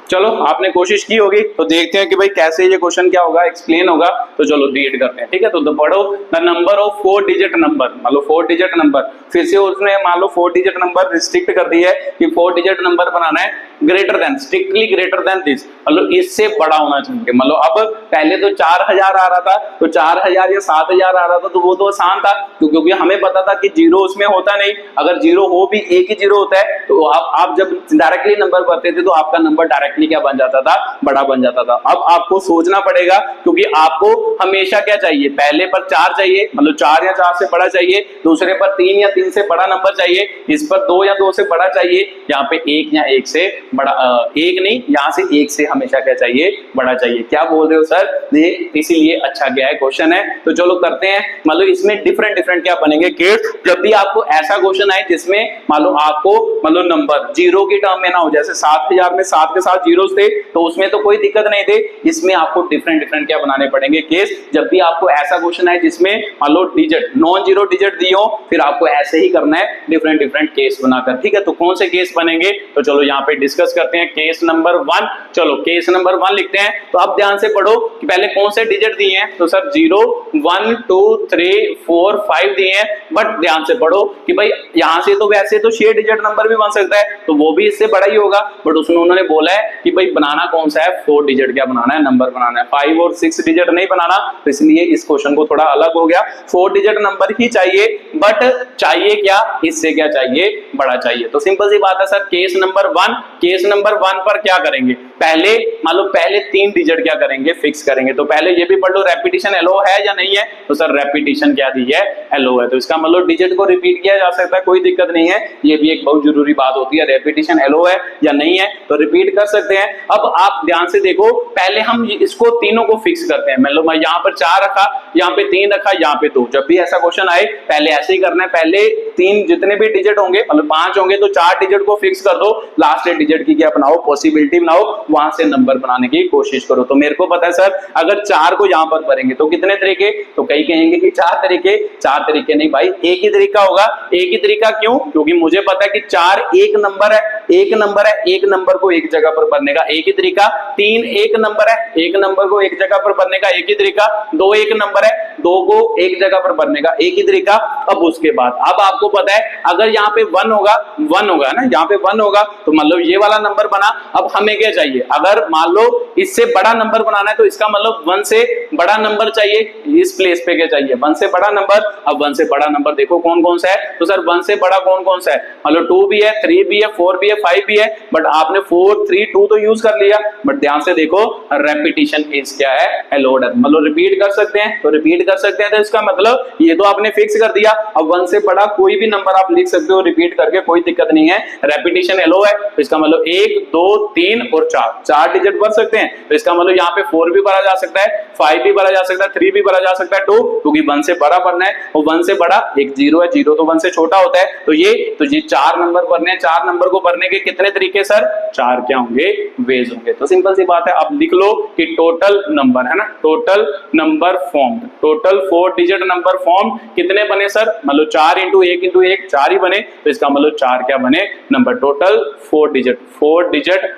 चलो आपने कोशिश की होगी, तो देखते हैं कि भाई कैसे ये क्वेश्चन क्या होगा, एक्सप्लेन होगा। तो चलो रीड करते हैं। ठीक है, तो पढ़ो, the number of 4 digit number, मान लो 4 डिजिट नंबर, फिर से उसने मान लो 4 डिजिट नंबर रिस्ट्रिक्ट कर दी है कि 4 डिजिट नंबर बनाना है greater than, strictly greater than this, मतलब इससे बड़ा होना चाहिए। मतलब अब पहले तो 4000 आ रहा था, तो 4000 या 7000 आ रहा था, तो वो तो आसान था, क्योंकि हमें पता था कि जीरो उसमें होता नहीं, अगर जीरो हो भी एक ही जीरो होता है। तो आप जब डायरेक्टली नंबर भरते थे तो आपका नंबर डायरेक्टली क्या बन जाता था, बड़ा बन जाता था। अब आपको सोचना पड़ेगा, क्योंकि आपको हमेशा क्या चाहिए, पहले पर 4 चाहिए, मतलब 4 या 4 से बड़ा चाहिए, दूसरे पर 3 या 3 से बड़ा नंबर चाहिए, इस पर 2 या 2 से बड़ा चाहिए, यहाँ पे 1 या 1 से बड़ा, 1 नहीं, यहाँ से 1 से हमेशा क्या चाहिए, बड़ा चाहिए। क्या बोल रहे हो सर, ये इसीलिए अच्छा गया है क्वेश्चन है। तो चलो करते हैं, मतलब इसमें डिफरेंट डिफरेंट क्या बनेंगे केस। जब भी आपको ऐसा क्वेश्चन आए जिसमें मान लो आपको मतलब नंबर जीरो की टर्म में ना हो, जैसे 7000 में 7 के साथ जीरो थे, तो उसमें तो कोई दिक्कत नहीं थी, इसमें आपको डिफरेंट डिफरेंट क्या बनाने पड़ेंगे केस। जब भी आपको ऐसा क्वेश्चन है जिसमें मान लो डिजिट नॉन जीरो डिजिट दियो, फिर आपको ऐसे ही करना है डिफरेंट डिफरेंट केस बनाकर। ठीक है, तो कौन से केस बनेंगे, तो चलो यहाँ पे डिस्कस करते हैं। केस नंबर 1, चलो केस नंबर 1 लिखते हैं। तो आप ध्यान से पढ़ो कि पहले कौन से डिजिट दिए हैं, तो सर 0 1 2 3 4 5 दिए हैं, बट ध्यान से पढ़ो कि भाई यहां से तो वैसे तो 6 डिजिट नंबर भी बन सकता है, तो वो भी इससे बड़ा ही होगा, बट उसमें उन्होंने बोला है कि भाई बनाना कौन सा है, 4 डिजिट क्या बनाना है, नंबर बनाना है, 5 और 6 डिजिट नहीं बनाना। तो इसलिए इस क्वेश्चन को थोड़ा अलग हो गया, 4 डिजिट नंबर ही चाहिए, बट चाहिए क्या, इससे क्या चाहिए, बड़ा चाहिए। तो सिंपल सी बात है सर, केस नंबर 1 पर क्या करेंगे, पहले मान लो पहले 3 डिजिट क्या करेंगे, फिक्स करेंगे। तो पहले ये भी पढ़ लो रेपिटेशन एलो है या नहीं है, तो सर रेपिटेशन क्या दी है, एलो है। तो इसका मतलब डिजिट को रिपीट किया जा सकता है, कोई दिक्कत नहीं है। ये भी एक बहुत जरूरी बात होती है, रेपिटेशन एलो है या नहीं है तो रिपीट कर सकते हैं। अब आप ध्यान से देखो, पहले हम इसको तीनों को फिक्स करते हैं। मान लो मैं यहाँ पर 4 रखा, यहाँ पे 3 रखा, यहाँ पे 2। जब भी ऐसा क्वेश्चन आए पहले ऐसे ही करना है, पहले 3 जितने भी डिजिट होंगे मतलब 5 होंगे तो 4 डिजिट को फिक्स कर दो, लास्ट डिजिट की क्या बनाओ, पॉसिबिलिटी बनाओ, वहां से नंबर बनाने की कोशिश करो। तो मेरे को पता है सर अगर 4 को यहां पर भरेंगे तो कितने तरीके, तो कई कहेंगे कि 4 तरीके। 4 तरीके नहीं भाई, एक ही तरीका होगा। एक ही तरीका क्यों, क्योंकि मुझे पता है कि 4 एक नंबर है, एक नंबर है, एक नंबर को एक जगह पर भरने का एक ही तरीका। 3 एक नंबर है, एक नंबर को एक जगह पर भरने का एक ही तरीका। 2 एक नंबर है, 2 को एक जगह पर भरने का एक ही तरीका। अब उसके बाद अब आपको पता है अगर यहाँ पे 1 होगा, 1 होगा ना, यहाँ पे 1 होगा तो मतलब ये वाला नंबर बना। अब हमें क्या चाहिए, अगर मान लो इससे बड़ा नंबर बनाना है तो इसका मतलब 1 से बड़ा नंबर चाहिए। इस प्लेस पे क्या चाहिए, 1 से बड़ा नंबर। अब 1 से बड़ा नंबर देखो कौन कौन सा है, तो सर 1 से बड़ा कौन कौन सा है, मतलब 2 भी है, 3 भी है, 4 भी है, 5 भी है। बट आपने 4 3 2 तो यूज कर लिया, बट ध्यान से देखो रेपिटेशन इज क्या है, एलोड है, मतलब रिपीट कर सकते हैं। तो रिपीट कर सकते हैं तो इसका मतलब ये तो आपने फिक्स कर दिया। अब 1 से बड़ा कोई भी नंबर आप लिख सकते हो रिपीट करके, कोई दिक्कत नहीं है। रेपिटेशन एलो है तो इसका मतलब 1 2 3 और 4 डिजिट भर सकते हैं। तो इसका मतलब यहाँ पे 4 भी भरा जा सकता है, 5 भी भरा जा सकता है, 3 भी भरा जा सकता है, 2, क्योंकि 1 से बड़ा भरना है और 1 से बड़ा एक 0 है, 0 तो 1 से छोटा होता है। तो ये 4 नंबर भरने हैं। 4 नंबर को भरने के कितने तरीके सर, 4 क्या होंगे, वेज होंगे। तो सिंपल सी बात है, अब लिख लो कि टोटल नंबर है ना, total number form, total 4 digit number form कितने बने सर, मतलब 4 इंटू 1 4 ही बने। तो इसका मतलब 4 क्या बने number, total 4 digit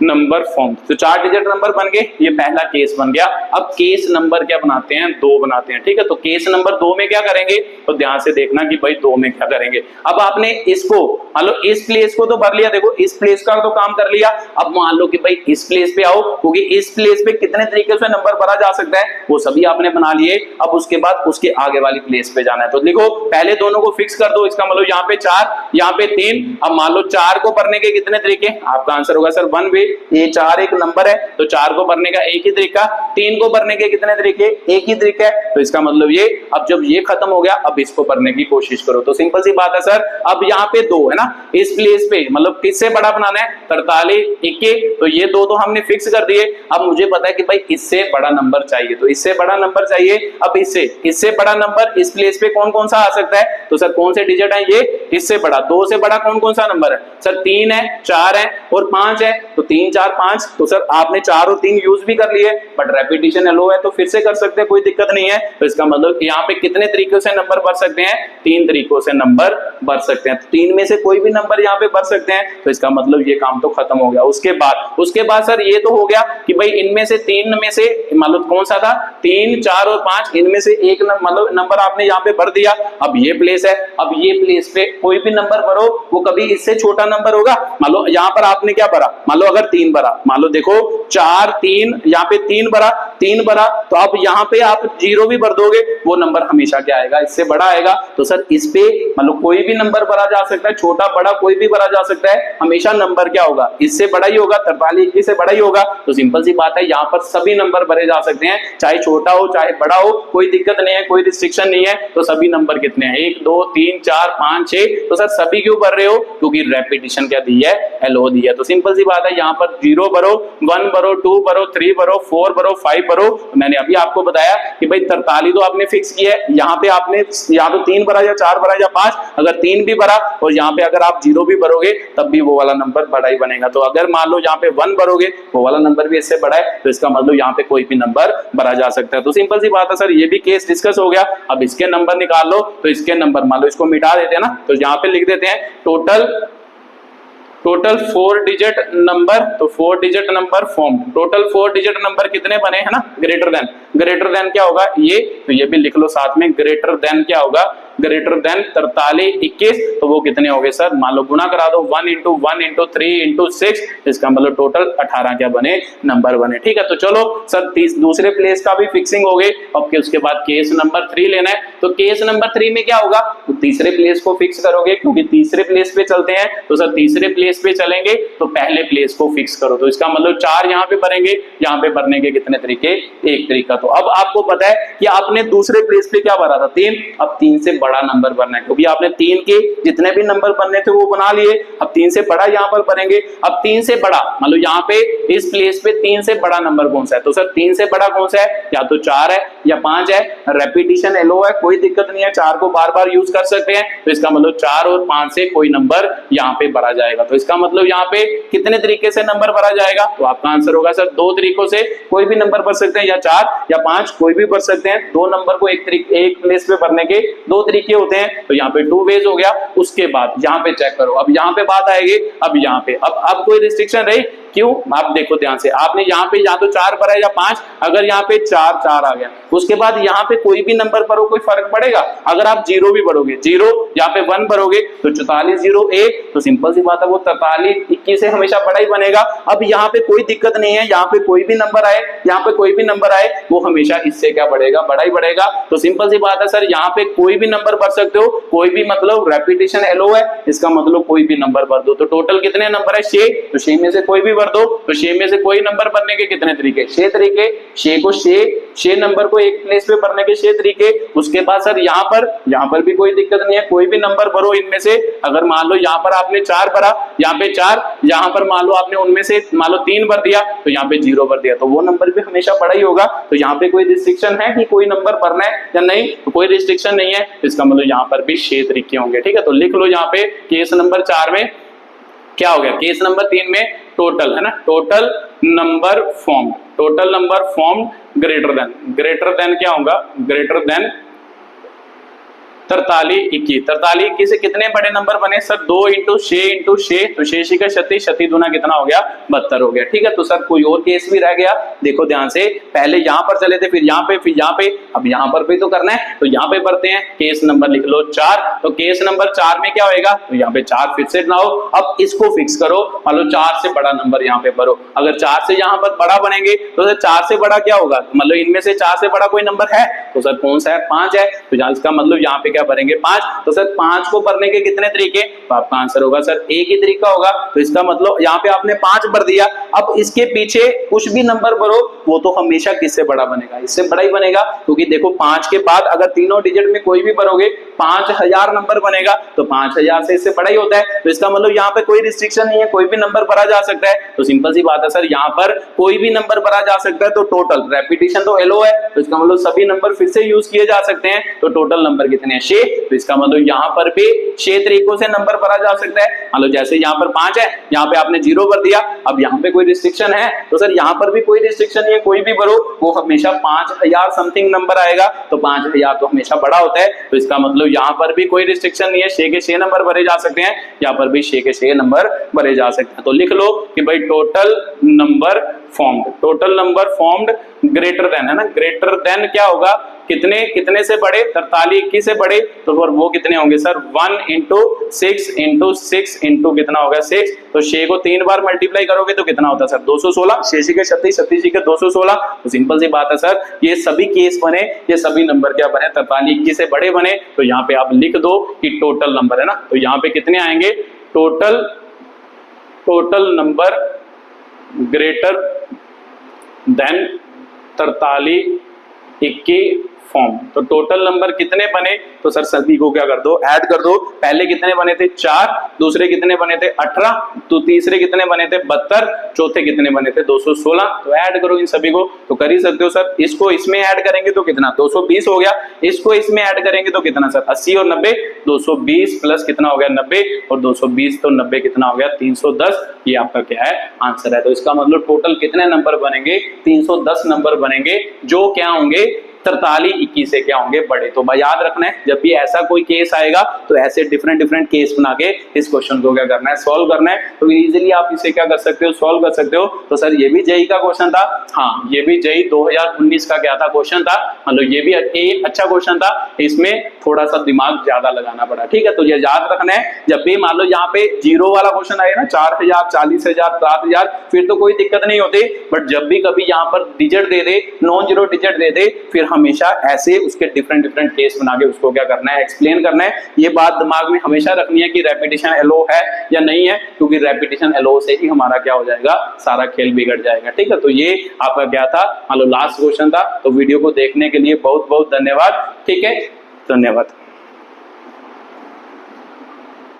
number form. तो 4 डिजिट नंबर बन गए, ये पहला केस बन गया। अब केस नंबर क्या बनाते हैं, 2 बनाते हैं। ठीक है, तो केस नंबर 2 में क्या करेंगे, तो ध्यान से देखना कि भाई 2 में क्या करेंगे। अब आपने इसको मान लो इस प्लेस को तो भर लिया, देखो इस प्लेस का तो काम कर लिया। अब मान लो कि भाई इस प्लेस पे आओ, क्योंकि इस प्लेस पे कितने तरीके से नंबर भरा जा सकता है वो सभी आपने बना लिए। अब उसके बाद उसके आगे वाली प्लेस पे जाना है। तो देखो पहले दोनों को फिक्स कर दो, इसका मतलब यहाँ पे 4 यहाँ पे 3। अब मान लो 4 को भरने के कितने तरीके, आपका आंसर होगा सर 1 वे। ये 4 एक नंबर है तो 4 को भरने का एक ही तरीका। 3 को भरने के कितने तरीके, एक ही तरीका है। तो इसका मतलब ये, अब जब ये खत्म हो गया अब इसको भरने की कोशिश करो। तो सिंपल सी बात है सर, अब यहाँ पे 2 है ना, इस प्लेस पे मतलब किससे बड़ा बनाना है, 43 21। तो ये 2 तो हमने फिक्स कर दिए। अब मुझे पता है कि भाई इससे बड़ा नंबर चाहिए, तो इससे बड़ा नंबर चाहिए। अब इससे बड़ा नंबर इस प्लेस पे कौन कौन सा आ सकता है, तो सर कौन से डिजिट है ये, इससे बड़ा। 2 से बड़ा कौन कौन सा नंबर है सर, 3 है, 4 है और 5 है। तो 3 4 5, तो सर आपने 4 और 3 यूज भी कर लिए, बट रेपिटेशन एलो है तो फिर से कर सकते हैं, कोई दिक्कत नहीं है। तो इसका मतलब यहाँ पे कितने तरीकों से नंबर भर सकते हैं, 3 तरीकों से नंबर भर सकते हैं। तो 3 में से कोई भी नंबर यहाँ पे भर सकते हैं। तो इसका मतलब ये काम तो खत्म हो गया। उसके बाद सर ये तो हो गया कि भाई इनमें से 3 में से मतलब कौन सा था, 3 4 और 5, इनमें से एक मतलब नंबर आपने यहाँ पे भर दिया। अब ये प्लेस है, अब ये प्लेस पे कोई भी नंबर भरो, वो कभी इससे छोटा नंबर होगा। मान लो यहाँ पर आपने क्या भरा, मान लो अगर 3 भरा, मान लो देखो 4 3, यहाँ पे 3 भरा, तो अब यहाँ पे आप 0 भी भर दोगे, वो नंबर हमेशा क्या आएगा, इससे बड़ा आएगा। तो सर इस पे मतलब कोई भी नंबर भरा जा सकता है, छोटा बड़ा कोई भी भरा जा सकता है, हमेशा नंबर क्या होगा, इससे बड़ा ही होगा, 43 21 से बड़ा ही होगा। तो सिंपल सी बात है, यहाँ पर सभी नंबर भरे जा सकते हैं, चाहे छोटा हो चाहे बड़ा हो, कोई दिक्कत नहीं है, कोई रिस्ट्रिक्शन नहीं है। तो सभी नंबर कितने हैं, 1 2 3 4 5 6। तो सर सभी क्यों भर रहे हो, क्योंकि रेपिटेशन क्या दी है, एलो दी है। तो सिंपल सी बात है, यहाँ पर 0 भरो, 1 भरो, 2 भरो, 3 भरो, 4 भरो, 5 भरो। मैंने अभी आपको बताया कि भाई 43 तो आपने फिक्स किया है, यहाँ पे आपने या तो 3 भरा या 4 भरा या 5। अगर 3 भी भरा और यहाँ पे अगर आप 0 भी भरोगे तब भी वो वाला नंबर बड़ा ही बनेगा। तो अगर मान लो यहाँ पे 1 भरोगे, वो वाला नंबर भी इससे बड़ा है, तो इसका मतलब यहाँ पे कोई भी नंबर भरा जा सकता है। तो सिंपल सी बात है सर, ये भी केस डिस्कस हो गया। अब इसके नंबर निकाल लो, तो इसके नंबर मान लो इसको मिटा देते हैं ना, तो यहाँ पे लिख देते हैं टोटल 4 डिजिट नंबर। तो 4 digit number form, total 4 digit number कितने बने हैं ना, ग्रेटर देन क्या होगा ये, तो ये भी लिख लो साथ में, ग्रेटर देन क्या होगा, ग्रेटर देन 43 21। तो वो कितने हो गए सर, मान लो गुना करा दो, 1 इंटू 1 इंटू 3 इंटू 6, इसका मतलब टोटल 18 क्या बने, नंबर बने। ठीक है, तो चलो सर दूसरे प्लेस का भी फिक्सिंग हो गई। अब उसके बाद केस नंबर 3 लेना है। तो केस नंबर 3 में क्या होगा, तो तीसरे प्लेस को फिक्स करोगे, क्योंकि तीसरे प्लेस पे चलते हैं। तो सर तीसरे प्लेस प्लेस पे चलेंगे तो पहले प्लेस को फिक्स करो। तो इसका मतलब 4 यहाँ पे भरेंगे, यहाँ पे भरने के कितने तरीके, एक तरीका। तो अब आपको पता है कि आपने दूसरे प्लेस पे क्या भरा था, 3, अब 3 से बड़ा नंबर भरना है, क्योंकि आपने 3 के जितने भी नंबर बनने थे वो बना लिए, अब 3 से बड़ा यहाँ पर भरेंगे। अब 3 से बड़ा मतलब यहाँ पे इस प्लेस पे 3 से बड़ा नंबर कौन सा है, तो सर 3 से बड़ा कौन सा है, या तो 4 है या 5 है, रेपिटेशन एलो है, कोई दिक्कत नहीं है, 4 को बार बार यूज कर सकते हैं। तो इसका मतलब 4 और 5 से कोई नंबर यहाँ पे भरा जाएगा। तो इसका मतलब यहाँ पे कितने तरीके से नंबर भरा जाएगा, तो आपका आंसर होगा सर 2 तरीकों से कोई भी नंबर भर सकते हैं, या 4 या 5 कोई भी भर सकते हैं। 2 नंबर को एक प्लेस पे भरने के 2 तरीके होते हैं, तो यहाँ पे 2 वेज हो गया। उसके बाद यहाँ पे चेक करो, अब यहाँ पे बात आएगी, अब यहाँ पे अब कोई रिस्ट्रिक्शन रही, क्यों, आप देखो ध्यान से, आपने यहाँ पे या तो 4 भरा है या 5, अगर यहाँ पे 4 4 आ गया, उसके बाद यहाँ पे कोई भी नंबर भरो, कोई फर्क पड़ेगा। अगर आप 0 भी भरोगे, 0 यहाँ पे 1 भरोगे तो 44 0 1, तो सिंपल सी बात है वो 43 21 से हमेशा बड़ा ही बनेगा। अब यहाँ पे कोई दिक्कत नहीं है, यहाँ पे कोई भी नंबर आए, यहाँ पे कोई भी नंबर आए, वो हमेशा इससे क्या बढ़ेगा, बड़ा ही बढ़ेगा। तो सिंपल सी बात है सर, यहाँ पे कोई भी नंबर भर सकते हो, कोई भी मतलब रेपिटेशन एलो है, इसका मतलब कोई भी नंबर भर दो। तो टोटल कितने नंबर है, 6, तो 6 में से कोई भी भर दो। तो 6 में से कोई नंबर भरने के कितने तरीके, 6 तरीके, 6 नंबर को एक प्लेस पे भरने के 6 तरीके। उसके बाद सर यहाँ पर भी कोई दिक्कत नहीं है, कोई भी नंबर भरो इनमें से। अगर मान लो यहाँ पर आपने 4 भरा, यहाँ पे 4, यहाँ पर मान लो आपने उनमें से मान लो 3 भर दिया, तो यहाँ पे 0 भर दिया, तो वो नंबर भी हमेशा बड़ा ही होगा। तो यहाँ पे कोई रिस्ट्रिक्शन है कि कोई नंबर भरना है या नहीं, तो कोई रिस्ट्रिक्शन नहीं है। इसका मतलब यहाँ पर भी 6 तरीके होंगे, ठीक है। तो लिख लो यहाँ पे केस नंबर 4 में क्या हो गया, केस नंबर 3 में टोटल है ना, total number form greater than क्या होगा, ग्रेटर देन 43 21। 43 21 से कितने बड़े नंबर बने सर, 2 × 6 × 6, तो 6 का 36, 36 दूना कितना हो गया, 72 हो गया, ठीक है। तो सर कोई और केस भी रह गया, देखो ध्यान से, पहले यहाँ पर चले थे, फिर यहाँ पे, अब यहाँ पर भी तो करना है, तो यहाँ पे भरते हैं। केस नंबर लिख लो 4, तो केस नंबर 4 में क्या होएगा, तो यहाँ पे 4 फिर से बनाओ, अब इसको फिक्स करो, मान लो 4 से बड़ा नंबर यहाँ पे भरो। अगर 4 से यहाँ पर बड़ा बनेंगे तो सर 4 से बड़ा क्या होगा, मतलब इनमें से 4 से बड़ा कोई नंबर है, तो सर कौन सा है, 5 है, तो इसका मतलब यहाँ पे क्या भरेंगे, 5। तो सर 5 को भरने के कितने तरीके, तो आपका आंसर होगा सर एक ही तरीका होगा। तो इसका मतलब यहाँ पे आपने 5 भर दिया, अब इसके पीछे कुछ भी नंबर भरो, वो तो हमेशा किससे बड़ा बनेगा, इससे बड़ा ही बनेगा, क्योंकि देखो 5 के बाद अगर तीनों डिजिट में कोई भी भरोगे 5000 नंबर बनेगा, तो 5000 से इससे बड़ा ही होता है। तो इसका मतलब यहाँ पे कोई रिस्ट्रिक्शन नहीं है, कोई भी नंबर भरा जा सकता है। तो सिंपल सी बात है सर, यहाँ पर कोई भी नंबर भरा जा सकता है। तो टोटल रेपिटेशन तो एलो है, तो इसका मतलब सभी नंबर फिर से यूज किए जा सकते हैं। तो टोटल नंबर कितने हैं, 6। तो इसका मतलब यहाँ पर भी 6 तरीकों से नंबर भरा जा सकता है। मतलब जैसे यहाँ पर 5 है, यहाँ पे आपने 0 भर दिया, अब यहाँ पे कोई रिस्ट्रिक्शन है, तो सर यहाँ पर भी कोई रिस्ट्रिक्शन नहीं है, कोई भी भरो, वो हमेशा 5000 समथिंग नंबर आएगा, तो 5000 तो हमेशा बड़ा होता है। तो इसका मतलब यहाँ पर भी कोई रिस्ट्रिक्शन नहीं है, 6 के 6 नंबर भरे जा सकते हैं, यहाँ पर भी 6 के 6 नंबर भरे जा सकते हैं। तो लिख लो कि भाई total number formed greater than है ना, ग्रेटर देन क्या होगा, कितने से बड़े, 43 21 से बड़े, तो फिर वो कितने होंगे सर, 1 × 6 × 6 × कितना होगा 6। तो 6 को 3 बार मल्टीप्लाई करोगे तो कितना होता है सर, 216, 6 के 36, 36 के 216। तो सिंपल सी बात है सर, ये सभी केस बने, ये सभी नंबर क्या बने, 43 21 से बड़े बने। तो यहाँ पे आप लिख दो कि टोटल नंबर है ना, तो यहाँ पे कितने आएंगे, total number greater then 43 21 form. तो टोटल नंबर कितने बने, तो सर सभी को क्या कर दो, ऐड कर दो। पहले कितने बने थे, 4, दूसरे कितने बने थे, 18, तो तीसरे कितने बने थे, 72, चौथे कितने बने थे, 216। तो ऐड करो इन सभी को, तो कर ही सकते हो सर। इसको इसमें ऐड करेंगे तो कितना, 220 हो गया। इसको इसमें ऐड करेंगे तो कितना सर, 80 और 90, 220 प्लस कितना हो गया 90, और 220 तो 90 कितना हो गया 310। ये आपका क्या है, आंसर है। तो इसका मतलब टोटल कितने नंबर बनेंगे, 310 नंबर बनेंगे, जो क्या होंगे 43 21 से क्या होंगे बड़े। तो भाई याद रखना है, जब भी ऐसा कोई केस आएगा तो ऐसे डिफरेंट केस बना के इस क्वेश्चन को क्या करना है, सॉल्व करना है। तो इजीली आप इसे क्या कर सकते हो, सॉल्व कर सकते हो। तो सर ये भी जेई का क्वेश्चन था, हाँ ये भी जेई 2019 का क्या था, क्वेश्चन था। मतलब ये भी एक अच्छा क्वेश्चन था, इसमें थोड़ा सा दिमाग ज्यादा लगाना पड़ा, ठीक है। तो ये याद रखना है, जब भी मान लो यहाँ पे 0 वाला क्वेश्चन आए ना, 4000 40000 7000, फिर तो कोई दिक्कत नहीं होती। बट जब भी कभी यहाँ पर डिजिट दे दे, नॉन जीरो डिजिट दे दे, फिर हमेशा ऐसे उसके डिफरेंट डिफरेंट केस बना के उसको क्या करना है, एक्सप्लेन करना है। ये बात दिमाग में हमेशा रखनी है कि रेपिटेशन अलो है या नहीं है, क्योंकि रेपिटेशन अलो से ही हमारा क्या हो जाएगा, सारा खेल बिगड़ जाएगा। ठीक है, तो ये आपका क्या था, मान लो लास्ट क्वेश्चन था। तो वीडियो को देखने के लिए बहुत बहुत धन्यवाद। ठीक है, धन्यवाद।